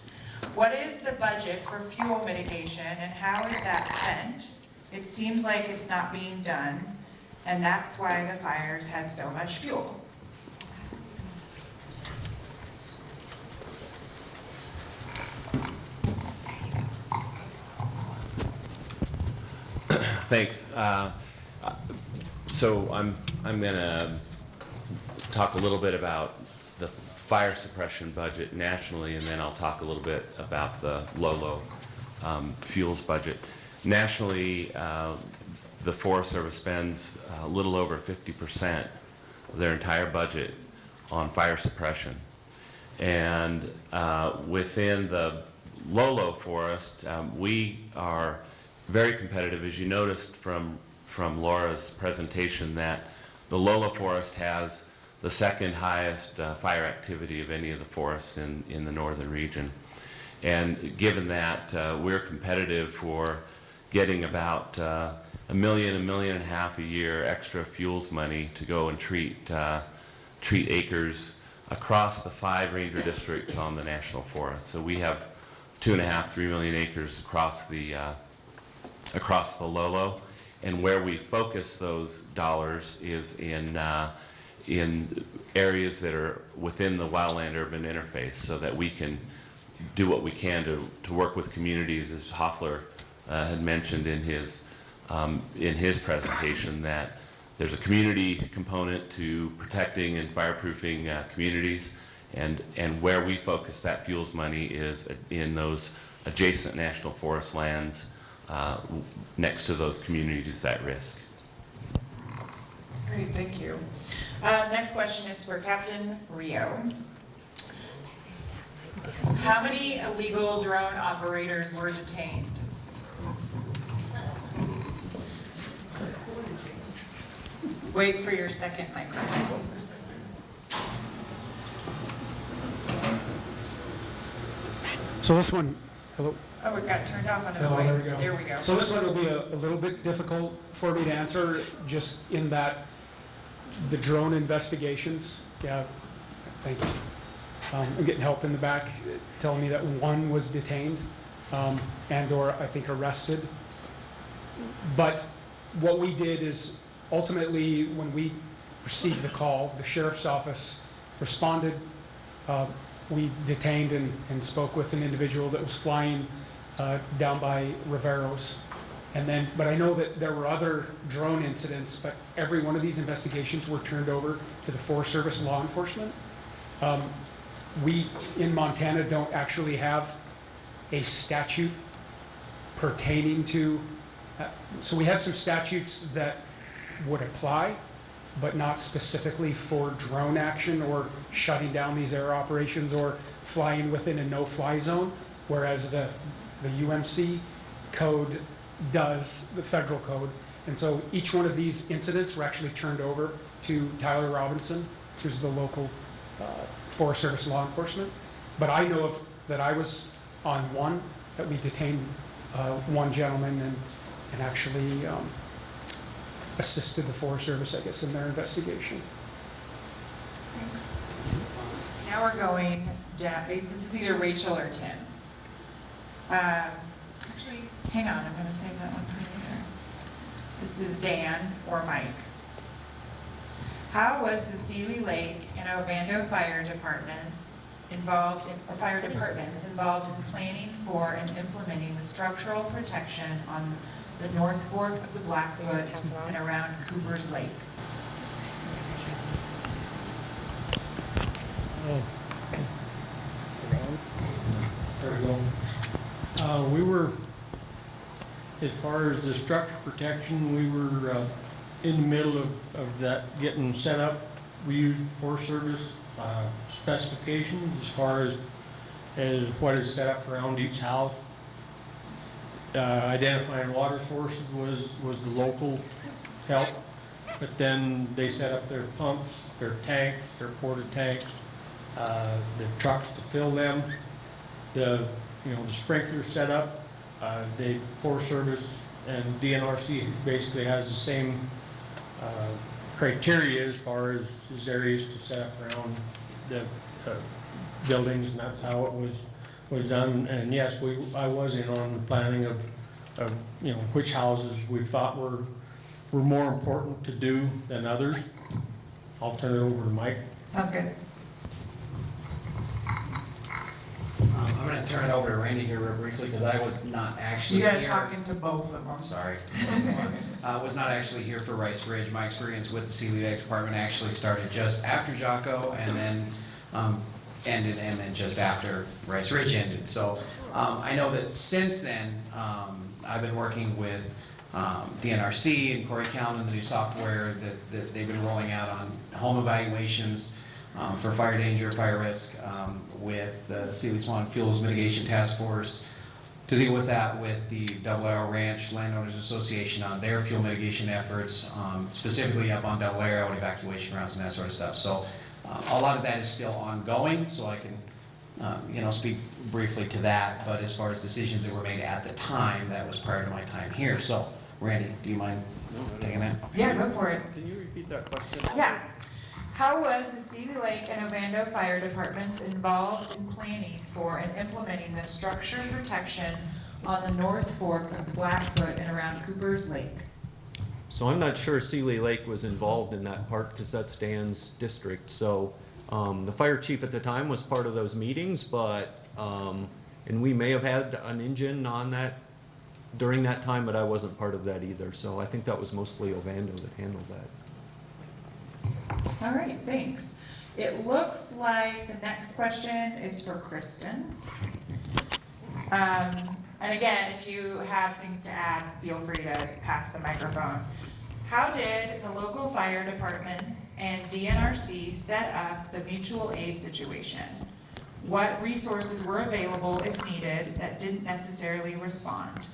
What is the budget for fuel mitigation and how is that spent? It seems like it's not being done, and that's why the fires had so much fuel. Thanks. So I'm going to talk a little bit about the fire suppression budget nationally, and then I'll talk a little bit about the Lolo fuels budget. Nationally, the Forest Service spends a little over 50% of their entire budget on fire suppression. And within the Lolo Forest, we are very competitive. As you noticed from Laura's presentation, that the Lolo Forest has the second highest fire activity of any of the forests in the northern region. And given that, we're competitive for getting about $1.5 million a year extra fuels money to go and treat acres across the 5 ranger districts on the National Forest. So we have 2.5, 3 million acres across the Lolo, and where we focus those dollars is in areas that are within the wildland-urban interface, so that we can do what we can to work with communities, as Hoffler had mentioned in his presentation, that there's a community component to protecting and fireproofing communities, and where we focus that fuels money is in those adjacent national forest lands next to those communities at risk. Great, thank you. Next question is for Captain Rio. How many illegal drone operators were detained? Wait for your second microphone. So this one, hello? Oh, it got turned off on its Oh, way. there we go. There we go. So this one will be a little bit difficult for me to answer, just in that the drone investigations, yeah, thank you. I'm getting help in the back telling me that one was detained and/or I think arrested. But what we did is ultimately, when we received the call, the sheriff's office responded. We detained and spoke with an individual that was flying down by Riveros. And then, but I know that there were other drone incidents, but every one of these investigations were turned over to the Forest Service law enforcement. We, in Montana, don't actually have a statute pertaining to, so we have some statutes that would apply, but not specifically for drone action or shutting down these air operations or flying within a no-fly zone, whereas the UMC code does, the federal code. And so each one of these incidents were actually turned over to Tyler Robinson, who's the local Forest Service law enforcement. But I know of that I was on one that we detained one gentleman and actually assisted the Forest Service, I guess, in their investigation. Thanks. Now we're going down, this is either Rachel or Tim. Actually, hang on, I'm going to save that one for later. This is Dan or Mike. How was the Seeley Lake and Ovando Fire Department involved in, or fire departments involved in planning for and implementing the structural protection on the North Fork of the Blackfoot and around Cooper's Lake? There we go. We were, as far as the structure protection, we were in the middle of that getting set up. We used Forest Service specifications as far as what is set up around each house. Identifying water sources was the local help, but then they set up their pumps, their tanks, their porta tanks, the trucks to fill them, the sprinkler set up. The Forest Service and DNRC basically has the same criteria as far as areas to set up around the buildings, and that's how it was done. And yes, I was in on the planning of which houses we thought were more important to do than others. I'll turn it over to Mike. Sounds good. I'm going to turn it over to Randy here real briefly because I was not actually You got here. to talk into both of them. Sorry. I was not actually here for Rice Ridge. My experience with the Seeley Lake Department actually started just after Jocko and then ended, and then just after Rice Ridge ended. So I know that since then, I've been working with DNRC and Corey County and the new software that they've been rolling out on home evaluations for fire danger, fire risk, with the Seeley Swan Fuels Mitigation Task Force to deal with that with the Double Arrow Ranch Landowners Association on their fuel mitigation efforts, specifically up on Double Arrow and evacuation routes and that sort of stuff. So a lot of that is still ongoing, so I can speak briefly to that, but as far as decisions that were made at the time, that was prior to my time here. So, Randy, do you mind taking that? Yeah, go for it. Can you repeat that question? Yeah. How was the Seeley Lake and Ovando Fire Departments involved in planning for and implementing the structure protection on the North Fork of the Blackfoot and around Cooper's Lake? So I'm not sure Seeley Lake was involved in that part because that's Dan's district. So the fire chief at the time was part of those meetings, but and we may have had an engine on that during that time, but I wasn't part of that either. So I think that was mostly Ovando that handled that. All right, thanks. It looks like the next question is for Kristen. And again, if you have things to add, feel free to pass the microphone. How did the local fire departments and DNRC set up the mutual aid situation? What resources were available if needed that didn't necessarily respond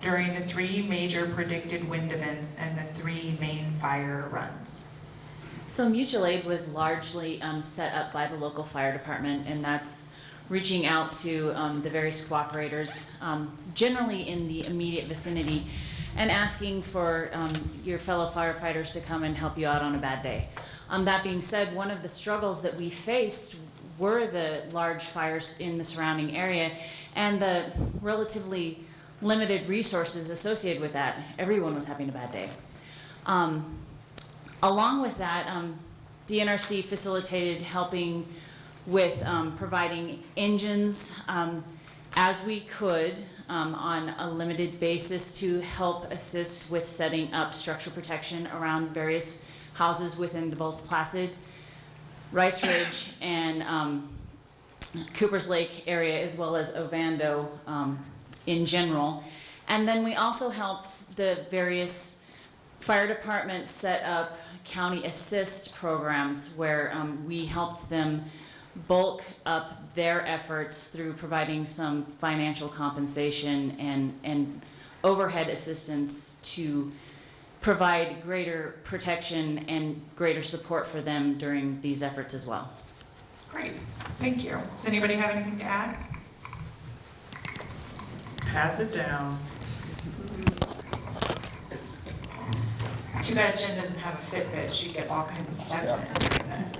during the 3 major predicted wind events and the 3 main fire runs? So mutual aid was largely set up by the local fire department, and that's reaching out to the various cooperators, generally in the immediate vicinity, and asking for your fellow firefighters to come and help you out on a bad day. That being said, one of the struggles that we faced were the large fires in the surrounding area and the relatively limited resources associated with that. Everyone was having a bad day. Along with that, DNRC facilitated helping with providing engines as we could on a limited basis to help assist with setting up structure protection around various houses within the both Placid, Rice Ridge, and Cooper's Lake area, as well as Ovando in general. And then we also helped the various fire departments set up county assist programs where we helped them bulk up their efforts through providing some financial compensation and overhead assistance to provide greater protection and greater support for them during these efforts as well. Great, thank you. Does anybody have anything to add? Pass it down. It's too bad Jen doesn't have a Fitbit. She'd get all kinds of steps in doing this.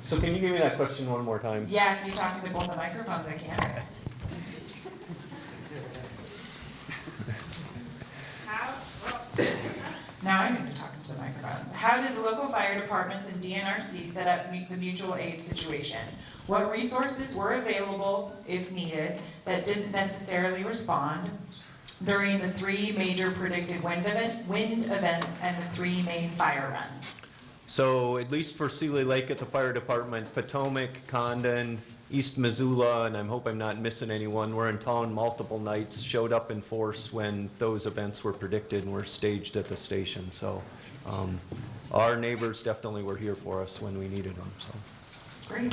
So can you give me that question one more time? Yeah, if you talk into both the microphones, I can. Now I need to talk into the microphones. How did the local fire departments and DNRC set up the mutual aid situation? What resources were available, if needed, that didn't necessarily respond during the 3 major predicted wind events and the 3 main fire runs? So at least for Seeley Lake at the fire department, Potomac, Condon, East Missoula, and I hope I'm not missing anyone, were in town multiple nights, showed up in force when those events were predicted and were staged at the station. So our neighbors definitely were here for us when we needed them. So. Great.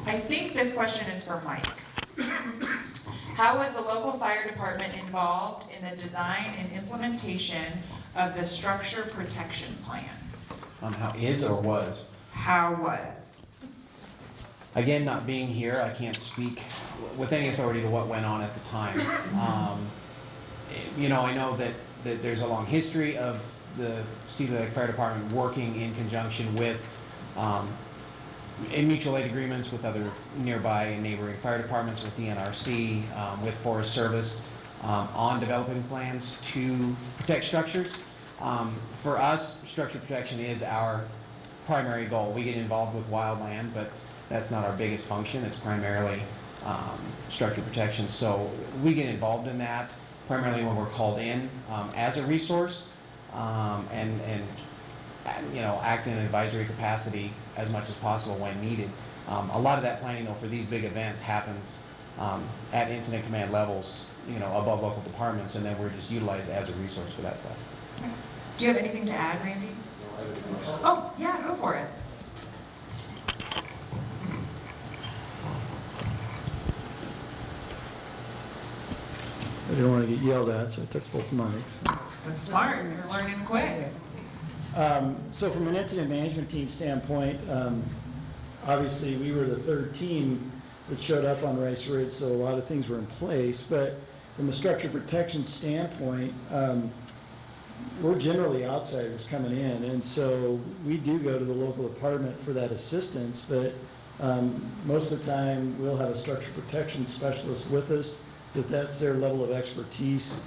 I think this question is for Mike. How was the local fire department involved in the design and implementation of the structure protection plan? How is or was? How was? Again, not being here, I can't speak with any authority to what went on at the time. You know, I know that there's a long history of the Seeley Lake Fire Department working in conjunction with, in mutual aid agreements with other nearby and neighboring fire departments, with DNRC, with Forest Service, on developing plans to protect structures. For us, structure protection is our primary goal. We get involved with wildland, but that's not our biggest function. It's primarily structure protection. So we get involved in that primarily when we're called in as a resource, and you know, act in an advisory capacity as much as possible when needed. A lot of that planning, though, for these big events happens at incident command levels, you know, above local departments, and then we're just utilized as a resource for that stuff. Do you have anything to add, Randy? Oh, yeah, go for it. I didn't want to get yelled at, so I took both mics. That's smart. You're learning quick. So from an incident management team standpoint, obviously we were the 3rd team that showed up on Rice Ridge, so a lot of things were in place. But from a structure protection standpoint, we're generally outsiders coming in, and so we do go to the local department for that assistance, but most of the time we'll have a structure protection specialist with us, that's their level of expertise,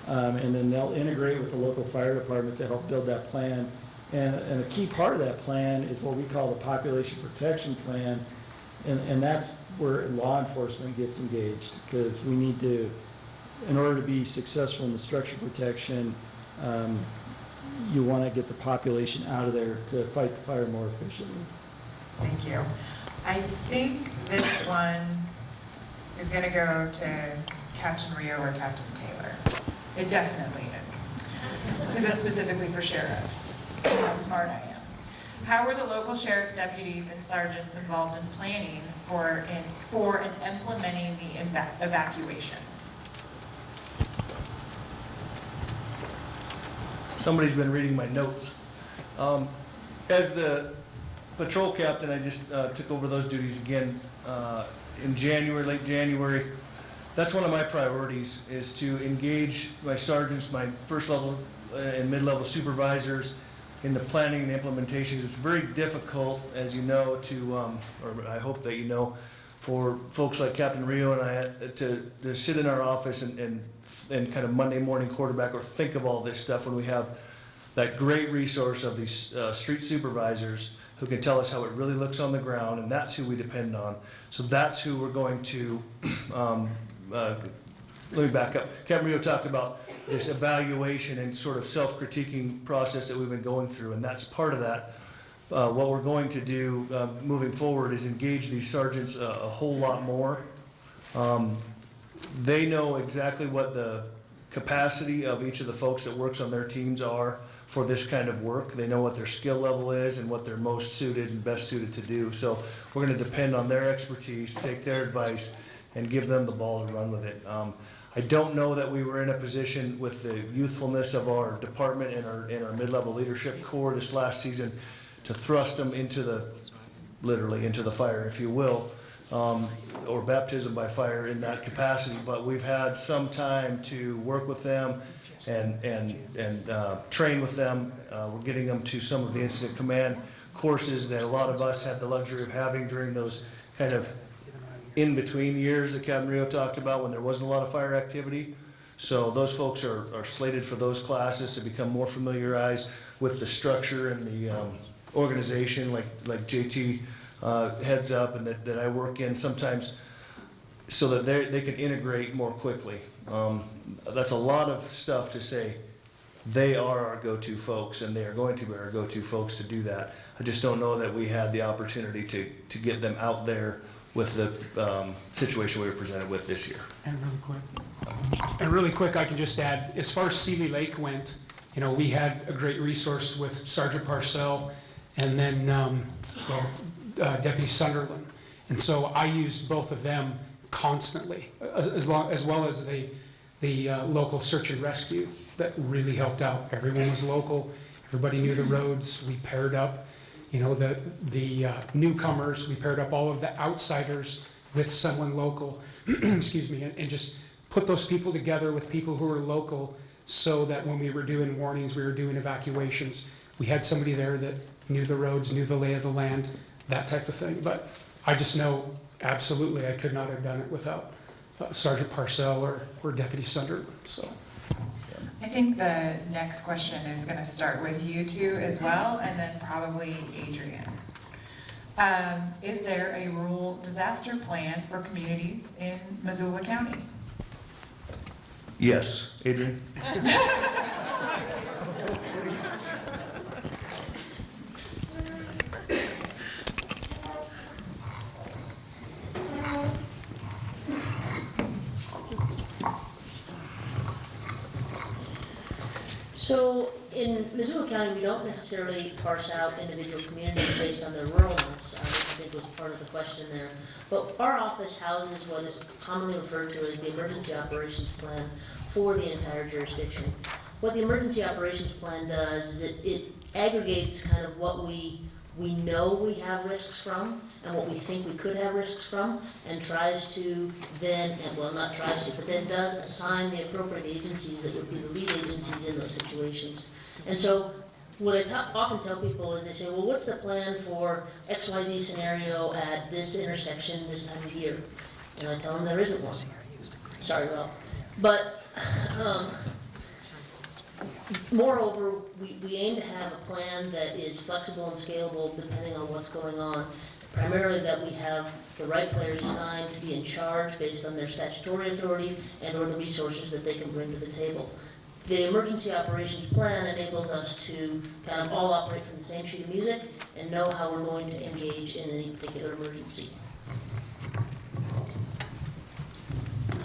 and then they'll integrate with the local fire department to help build that plan. And a key part of that plan is what we call the population protection plan, and that's where law enforcement gets engaged, because we need to, in order to be successful in the structure protection, you want to get the population out of there to fight the fire more efficiently. Thank you. I think this one is going to go to Captain Rio or Captain Taylor. It definitely is. Because it's specifically for sheriffs. How smart I am. How were the local sheriff's deputies and sergeants involved in planning for and implementing the evacuations? Somebody's been reading my notes. As the patrol captain, I just took over those duties again in January, late January. That's one of my priorities, is to engage my sergeants, my first level and mid-level supervisors in the planning and implementation. It's very difficult, as you know, to, or I hope that you know, for folks like Captain Rio and I to sit in our office and kind of Monday morning quarterback or think of all this stuff when we have that great resource of these street supervisors who can tell us how it really looks on the ground, and that's who we depend on. So that's who we're going to, let me back up. Captain Rio talked about this evaluation and sort of self-critiquing process that we've been going through, and that's part of that. What we're going to do moving forward is engage these sergeants a whole lot more. They know exactly what the capacity of each of the folks that works on their teams are for this kind of work. They know what their skill level is and what they're most suited and best suited to do. So we're going to depend on their expertise, take their advice, and give them the ball to run with it. I don't know that we were in a position with the youthfulness of our department and our mid-level leadership corps this last season to thrust them into literally into the fire, if you will. or baptism by fire in that capacity, but we've had some time to work with them and train with them. We're getting them to some of the incident command courses that a lot of us had the luxury of having during those kind of in-between years that Captain Rio talked about when there wasn't a lot of fire activity. So those folks are slated for those classes to become more familiarized with the structure and the organization like JT heads up and that I work in sometimes so that they can integrate more quickly. That's a lot of stuff to say. They are our go-to folks, and they are going to be our go-to folks to do that. I just don't know that we had the opportunity to get them out there with the situation we were presented with this year. And really quick, I can just add, as far as Seeley Lake went, we had a great resource with Sergeant Parcell and then Deputy Sunderland. And so I used both of them constantly, as well as the local search and rescue that really helped out. Everyone was local, everybody knew the roads, we paired up, the newcomers, we paired up all of the outsiders with someone local, excuse me, and just put those people together with people who were local so that when we were doing warnings, we were doing evacuations, we had somebody there that knew the roads, knew the lay of the land, that type of thing. But I just know absolutely I could not have done it without Sergeant Parcell or Deputy Sunderland. So I think the next question is going to start with you two as well, and then probably Adrian. Is there a rural disaster plan for communities in Missoula County? Yes, Adrian? So in Missoula County, we don't necessarily parse out individual communities based on their ruralness, which I think was part of the question there. But our office houses what is commonly referred to as the Emergency Operations Plan for the entire jurisdiction. What the Emergency Operations Plan does is it aggregates kind of what we know we have risks from and what we think we could have risks from, and tries to then, well, not tries to, but then does assign the appropriate agencies that would be the lead agencies in those situations. And so what I often tell people is they say, well, what's the plan for XYZ scenario at this intersection this time of year? And I tell them there isn't one. Sorry, Rob. But moreover, we aim to have a plan that is flexible and scalable depending on what's going on. Primarily that we have the right players assigned to be in charge based on their statutory authority and or the resources that they can bring to the table. The Emergency Operations Plan enables us to kind of all operate from the same sheet of music and know how we're going to engage in any particular emergency.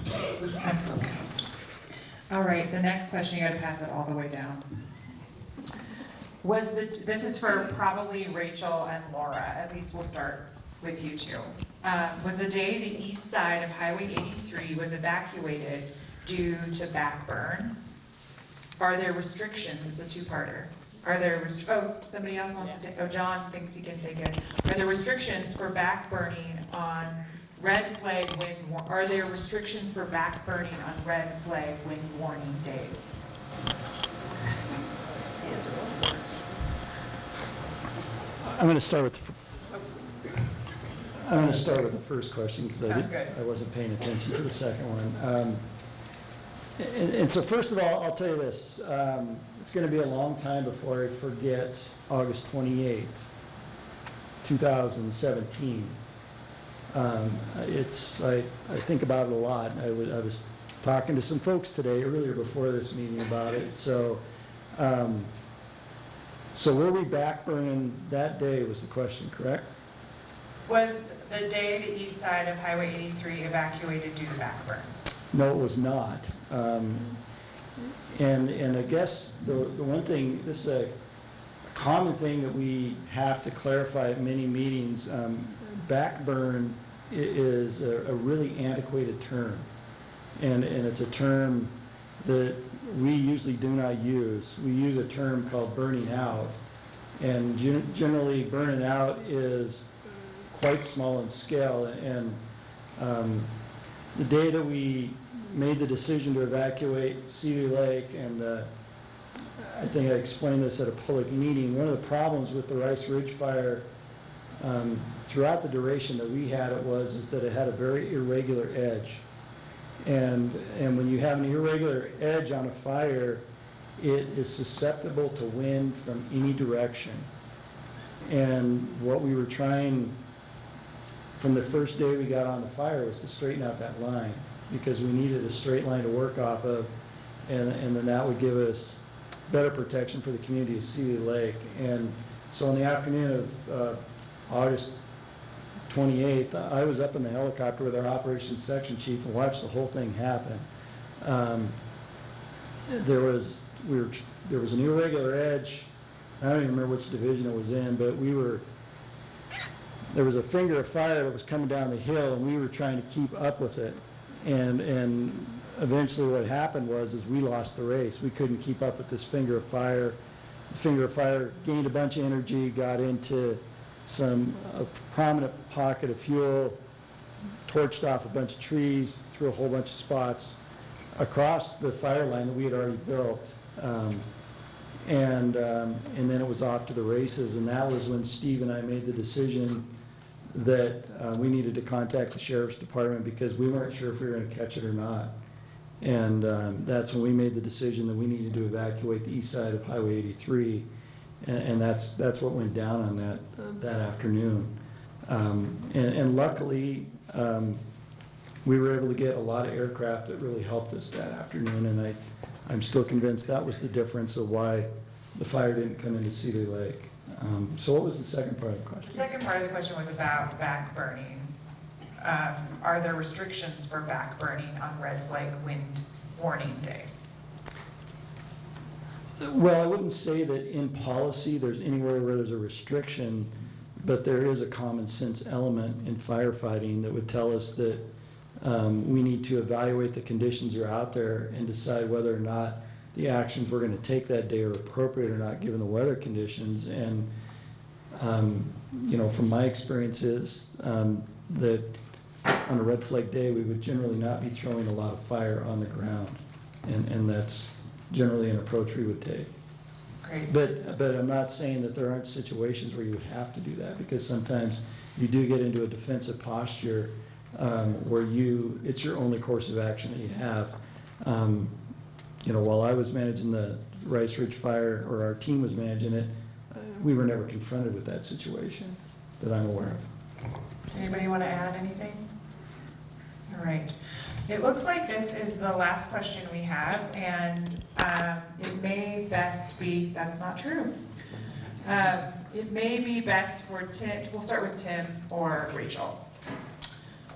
I'm focused. All right, the next question, you got to pass it all the way down. This is for probably Rachel and Laura, at least we'll start with you two. Was the day the east side of Highway 83 was evacuated due to backburn? Are there restrictions? It's a two-parter. Are there, somebody else wants to take, John thinks he can take it. Are there restrictions for backburning on red flag wind, are there restrictions for backburning on red flag wind warning days? I'm going to start with the first question because I wasn't paying attention to the second one. And so first of all, I'll tell you this. It's going to be a long time before I forget August 28th, 2017. I think about it a lot. I was talking to some folks today, earlier before this meeting, about it. So were we backburning that day was the question, correct? Was the day the east side of Highway 83 evacuated due to backburn? No, it was not. And I guess the one thing, this is a common thing that we have to clarify at many meetings. Backburn is a really antiquated term, and it's a term that we usually do not use. We use a term called burning out, and generally burning out is quite small in scale. And the day that we made the decision to evacuate Seeley Lake, and I think I explained this at a public meeting, one of the problems with the Rice Ridge fire throughout the duration that we had it is that it had a very irregular edge. And when you have an irregular edge on a fire, it is susceptible to wind from any direction. And what we were trying from the first day we got on the fire was to straighten out that line, because we needed a straight line to work off of, and then that would give us better protection for the community of Seeley Lake. And so in the afternoon of August 28th, I was up in the helicopter with our operations section chief and watched the whole thing happen. There was an irregular edge. I don't even remember which division it was in, but there was a finger of fire that was coming down the hill, and we were trying to keep up with it. And eventually what happened was we lost the race. We couldn't keep up with this finger of fire. The finger of fire gained a bunch of energy, got into a prominent pocket of fuel, torched off a bunch of trees, threw a whole bunch of spots across the fire line that we had already built. And then it was off to the races, and that was when Steve and I made the decision that we needed to contact the sheriff's department, because we weren't sure if we were going to catch it or not. And that's when we made the decision that we needed to evacuate the east side of Highway 83, and that's what went down on that afternoon. And luckily, we were able to get a lot of aircraft that really helped us that afternoon, and I'm still convinced that was the difference of why the fire didn't come into Seeley Lake. So what was the second part of the question? The second part of the question was about back burning. Are there restrictions for back burning on red flag wind warning days? Well, I wouldn't say that in policy there's anywhere where there's a restriction, but there is a common sense element in firefighting that would tell us that we need to evaluate the conditions that are out there and decide whether or not the actions we're going to take that day are appropriate or not, given the weather conditions. And from my experiences, that on a red flag day, we would generally not be throwing a lot of fire on the ground, and that's generally an approach we would take. Great. But I'm not saying that there aren't situations where you would have to do that, because sometimes you do get into a defensive posture where it's your only course of action that you have. While I was managing the Rice Ridge fire, or our team was managing it, we were never confronted with that situation that I'm aware of. Anybody want to add anything? All right. It looks like this is the last question we have, and it may best be, that's not true. It may be best for Tim, we'll start with Tim or Rachel.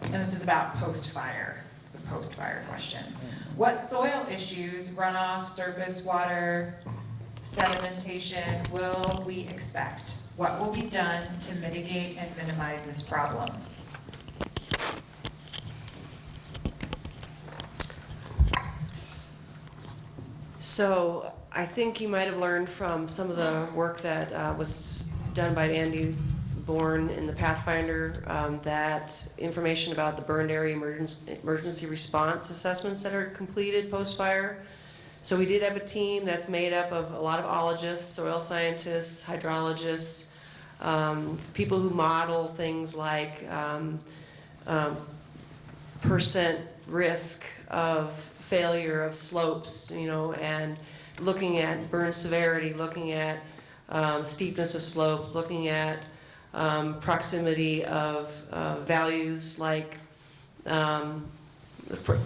And this is about post-fire. It's a post-fire question. What soil issues, runoff, surface water, sedimentation will we expect? What will be done to mitigate and minimize this problem? So I think you might have learned from some of the work that was done by Andy Bourne in the Pathfinder, that information about the burned area emergency response assessments that are completed post-fire. So we did have a team that's made up of a lot of ologists, soil scientists, hydrologists, people who model things like percent risk of failure of slopes, and looking at burn severity, looking at steepness of slopes, looking at proximity of values like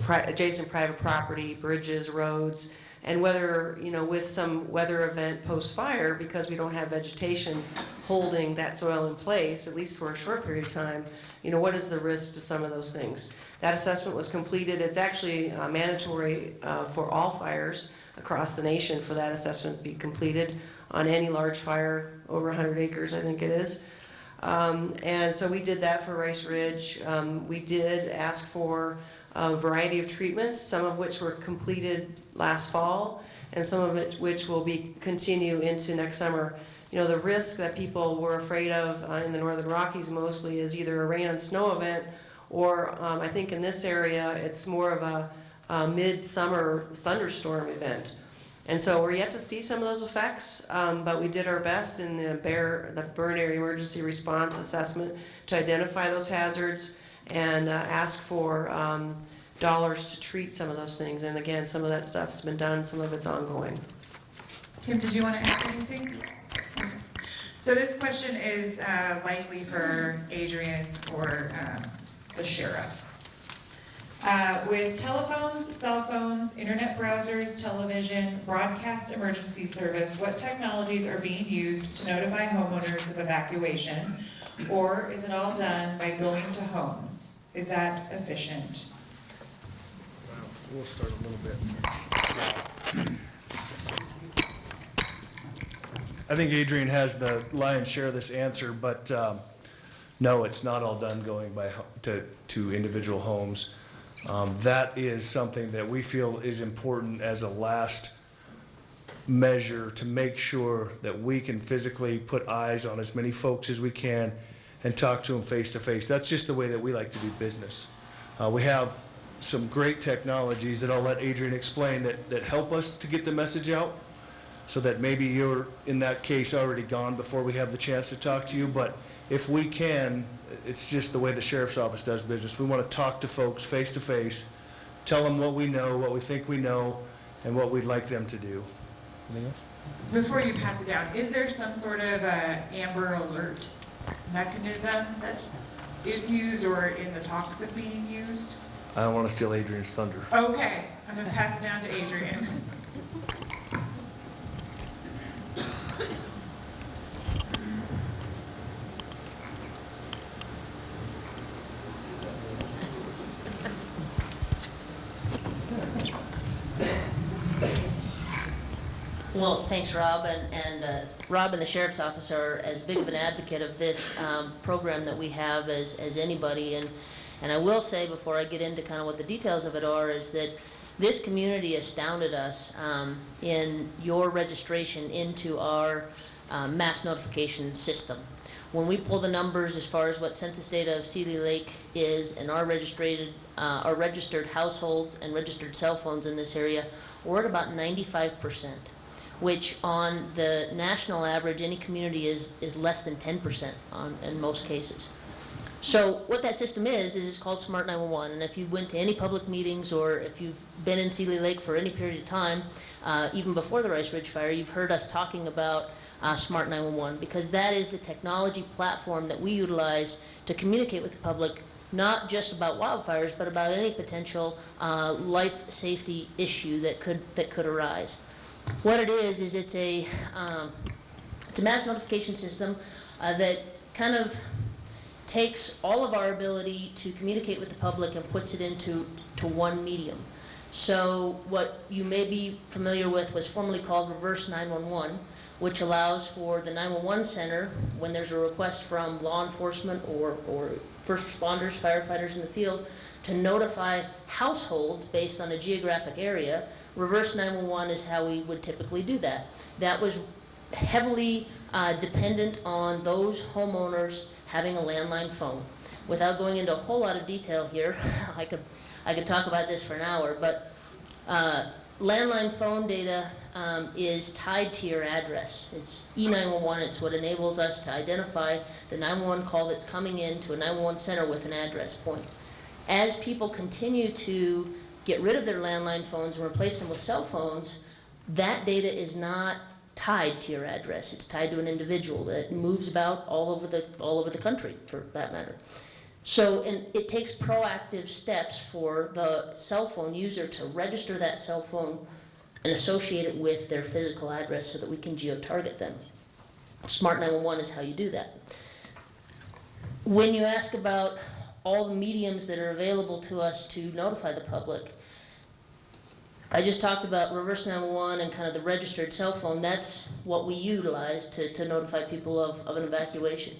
adjacent private property, bridges, roads, and whether, with some weather event post-fire, because we don't have vegetation holding that soil in place, at least for a short period of time, what is the risk to some of those things? That assessment was completed. It's actually mandatory for all fires across the nation for that assessment to be completed on any large fire over 100 acres, I think it is. And so we did that for Rice Ridge. We did ask for a variety of treatments, some of which were completed last fall, and some of which will continue into next summer You know, the risk that people were afraid of in the Northern Rockies mostly is either a rain and snow event, or I think in this area, it's more of a midsummer thunderstorm event. And so we're yet to see some of those effects, but we did our best in the burn area emergency response assessment to identify those hazards and ask for dollars to treat some of those things. And again, some of that stuff's been done, some of it's ongoing. Tim, did you want to add anything? So this question is likely for Adrian or the sheriffs. With telephones, cell phones, internet browsers, television, broadcast emergency service, what technologies are being used to notify homeowners of evacuation? Or is it all done by going to homes? Is that efficient? We'll start a little bit. I think Adrian has the lion's share of this answer, but no, it's not all done going to individual homes. That is something that we feel is important as a last measure to make sure that we can physically put eyes on as many folks as we can and talk to them face to face. That's just the way that we like to do business. We have some great technologies that I'll let Adrian explain that help us to get the message out, so that maybe you're, in that case, already gone before we have the chance to talk to you. But if we can, it's just the way the sheriff's office does business. We want to talk to folks face to face, tell them what we know, what we think we know, and what we'd like them to do. Anything else? Before you pass it down, is there some sort of Amber Alert mechanism that is used or in the talks of being used? I don't want to steal Adrian's thunder. Okay, I'm going to pass it down to Adrian. Well, thanks, Rob, and Rob and the Sheriff's Office are as big of an advocate of this program that we have as anybody, and I will say before I get into kind of what the details of it are, is that this community astounded us in your registration into our mass notification system. When we pull the numbers as far as what census data of Seeley Lake is and our registered households and registered cell phones in this area, we're at about 95%. Which on the national average, any community is less than 10% in most cases. So what that system is it's called Smart 911, and if you went to any public meetings or if you've been in Seeley Lake for any period of time, even before the Rice Ridge fire, you've heard us talking about Smart 911, because that is the technology platform that we utilize to communicate with the public, not just about wildfires, but about any potential life safety issue that could arise. What it is it's a mass notification system that kind of takes all of our ability to communicate with the public and puts it into one medium. So what you may be familiar with was formerly called reverse 911, which allows for the 911 center, when there's a request from law enforcement or first responders, firefighters in the field, to notify households based on a geographic area. Reverse 911 is how we would typically do that. That was heavily dependent on those homeowners having a landline phone. Without going into a whole lot of detail here, I could talk about this for an hour, but landline phone data is tied to your address. It's E911, it's what enables us to identify the 911 call that's coming in to a 911 center with an address point. As people continue to get rid of their landline phones and replace them with cell phones, that data is not tied to your address. It's tied to an individual that moves about all over the country, for that matter. So, and it takes proactive steps for the cell phone user to register that cell phone and associate it with their physical address so that we can geo-target them. Smart 911 is how you do that. When you ask about all the mediums that are available to us to notify the public, I just talked about reverse 911 and kind of the registered cell phone. That's what we utilize to notify people of an evacuation.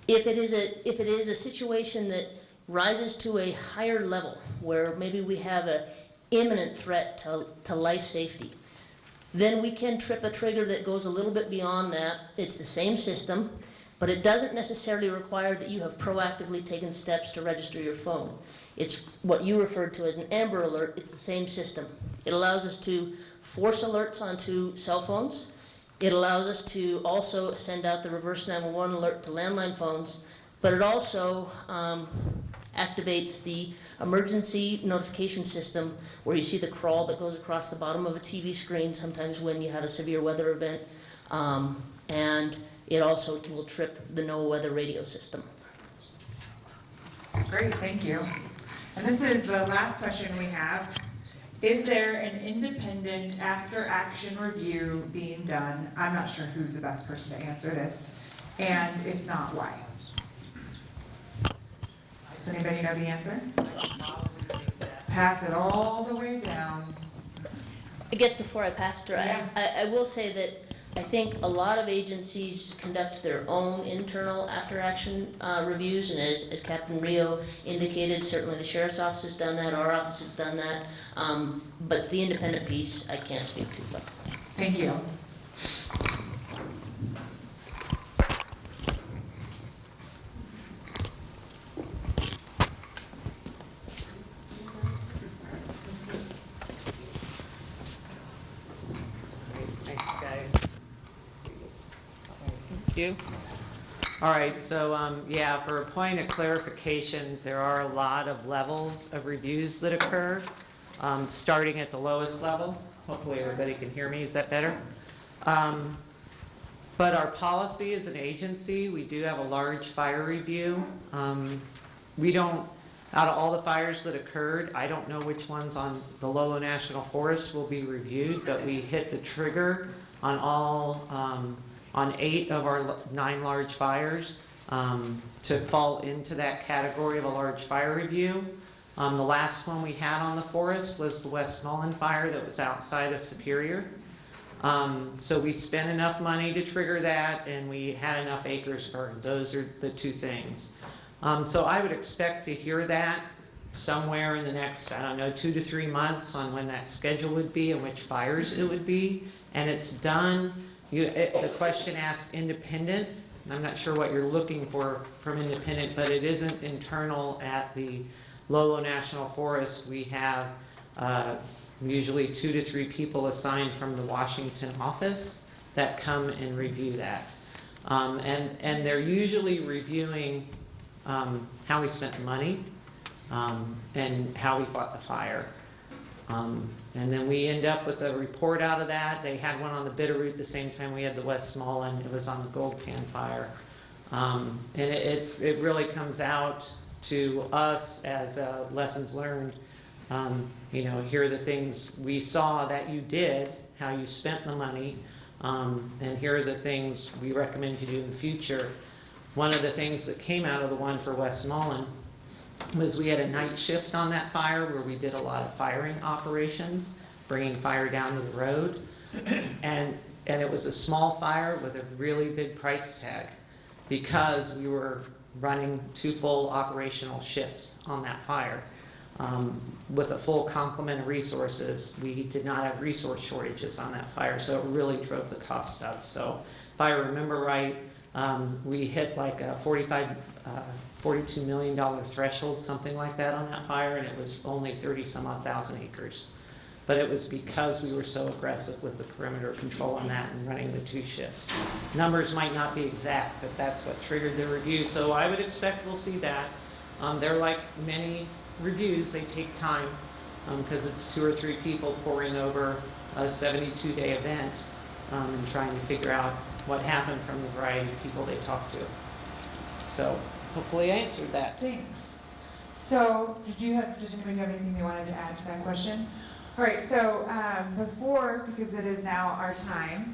If it is a situation that rises to a higher level, where maybe we have an imminent threat to life safety, then we can trip a trigger that goes a little bit beyond that. It's the same system, but it doesn't necessarily require that you have proactively taken steps to register your phone. It's what you referred to as an Amber Alert. It's the same system. It allows us to force alerts onto cell phones. It allows us to also send out the reverse 911 alert to landline phones, but it also activates the emergency notification system where you see the crawl that goes across the bottom of a TV screen sometimes when you have a severe weather event, and it also will trip the no-weather radio system. Great, thank you. And this is the last question we have. Is there an independent after-action review being done? I'm not sure who's the best person to answer this, and if not, why? Does anybody know the answer? Pass it all the way down. I guess before I pass it, Yeah. I will say that I think a lot of agencies conduct their own internal after-action reviews, and as Captain Rio indicated, certainly the Sheriff's Office has done that, our office has done that, but the independent piece I can't speak to. But. Thank you. Thanks, guys. Thank you. All right, so yeah, for a point of clarification, there are a lot of levels of reviews that occur, starting at the lowest level. Hopefully everybody can hear me. Is that better? But our policy as an agency, we do have a large fire review. We don't, out of all the fires that occurred, I don't know which ones on the Lolo National Forest will be reviewed, but we hit the trigger on all, on 8 of our 9 large fires to fall into that category of a large fire review. The last one we had on the forest was the Westmoreland fire that was outside of Superior. So we spent enough money to trigger that, and we had enough acres burned. Those are the 2 things. So I would expect to hear that somewhere in the next, I don't know, 2 to 3 months on when that schedule would be and which fires it would be. And it's done, the question asked independent. I'm not sure what you're looking for from independent, but it isn't internal at the Lolo National Forest. We have usually 2 to 3 people assigned from the Washington office that come and review that. And they're usually reviewing how we spent the money and how we fought the fire. And then we end up with a report out of that. They had one on the Bitterroot the same time we had the Westmoreland. It was on the Gold Pan fire. And it really comes out to us as lessons learned. You know, here are the things we saw that you did, how you spent the money, and here are the things we recommend you do in the future. One of the things that came out of the one for Westmoreland was we had a night shift on that fire where we did a lot of firing operations, bringing fire down to the road. And it was a small fire with a really big price tag because we were running 2 full operational shifts on that fire. With a full complement of resources, we did not have resource shortages on that fire, so it really drove the cost up. So if I remember right, we hit like a $42 million threshold, something like that on that fire, and it was only 30-some-odd thousand acres. But it was because we were so aggressive with the perimeter control on that and running the 2 shifts. Numbers might not be exact, but that's what triggered the review. So I would expect we'll see that. They're like many reviews, they take time because it's 2 or 3 people poring over a 72-day event and trying to figure out what happened from the variety of people they talked to. So hopefully I answered that. Thanks. So did anybody have anything they wanted to add to that question? All right, so before, because it is now our time,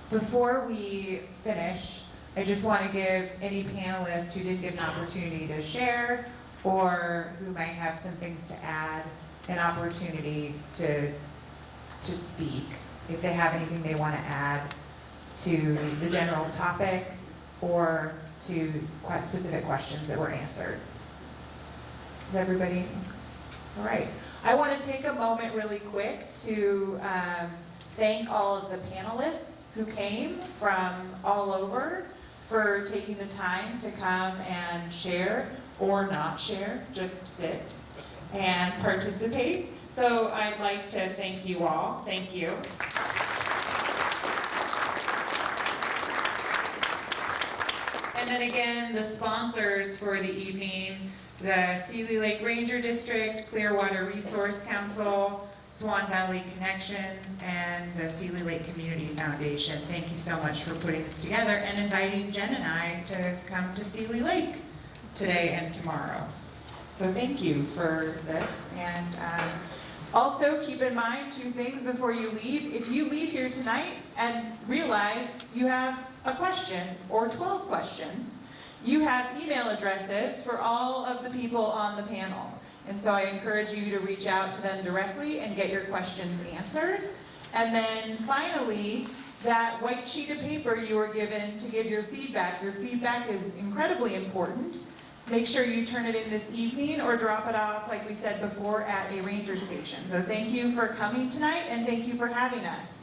before we finish, I just want to give any panelists who didn't get an opportunity to share or who might have some things to add an opportunity to speak, if they have anything they want to add to the general topic or to specific questions that were answered. Is everybody? All right. I want to take a moment really quick to thank all of the panelists who came from all over for taking the time to come and share or not share, just sit and participate. So I'd like to thank you all. Thank you. And then again, the sponsors for the evening, the Seeley Lake Ranger District, Clearwater Resource Council, Swan Valley Connections, and the Seeley Lake Community Foundation. Thank you so much for putting this together and inviting Jen and I to come to Seeley Lake today and tomorrow. So thank you for this. And also keep in mind 2 things before you leave. If you leave here tonight and realize you have a question or 12 questions, you have email addresses for all of the people on the panel. And so I encourage you to reach out to them directly and get your questions answered. And then finally, that white sheet of paper you were given to give your feedback is incredibly important. Make sure you turn it in this evening or drop it off, like we said before, at a ranger station. So thank you for coming tonight and thank you for having us.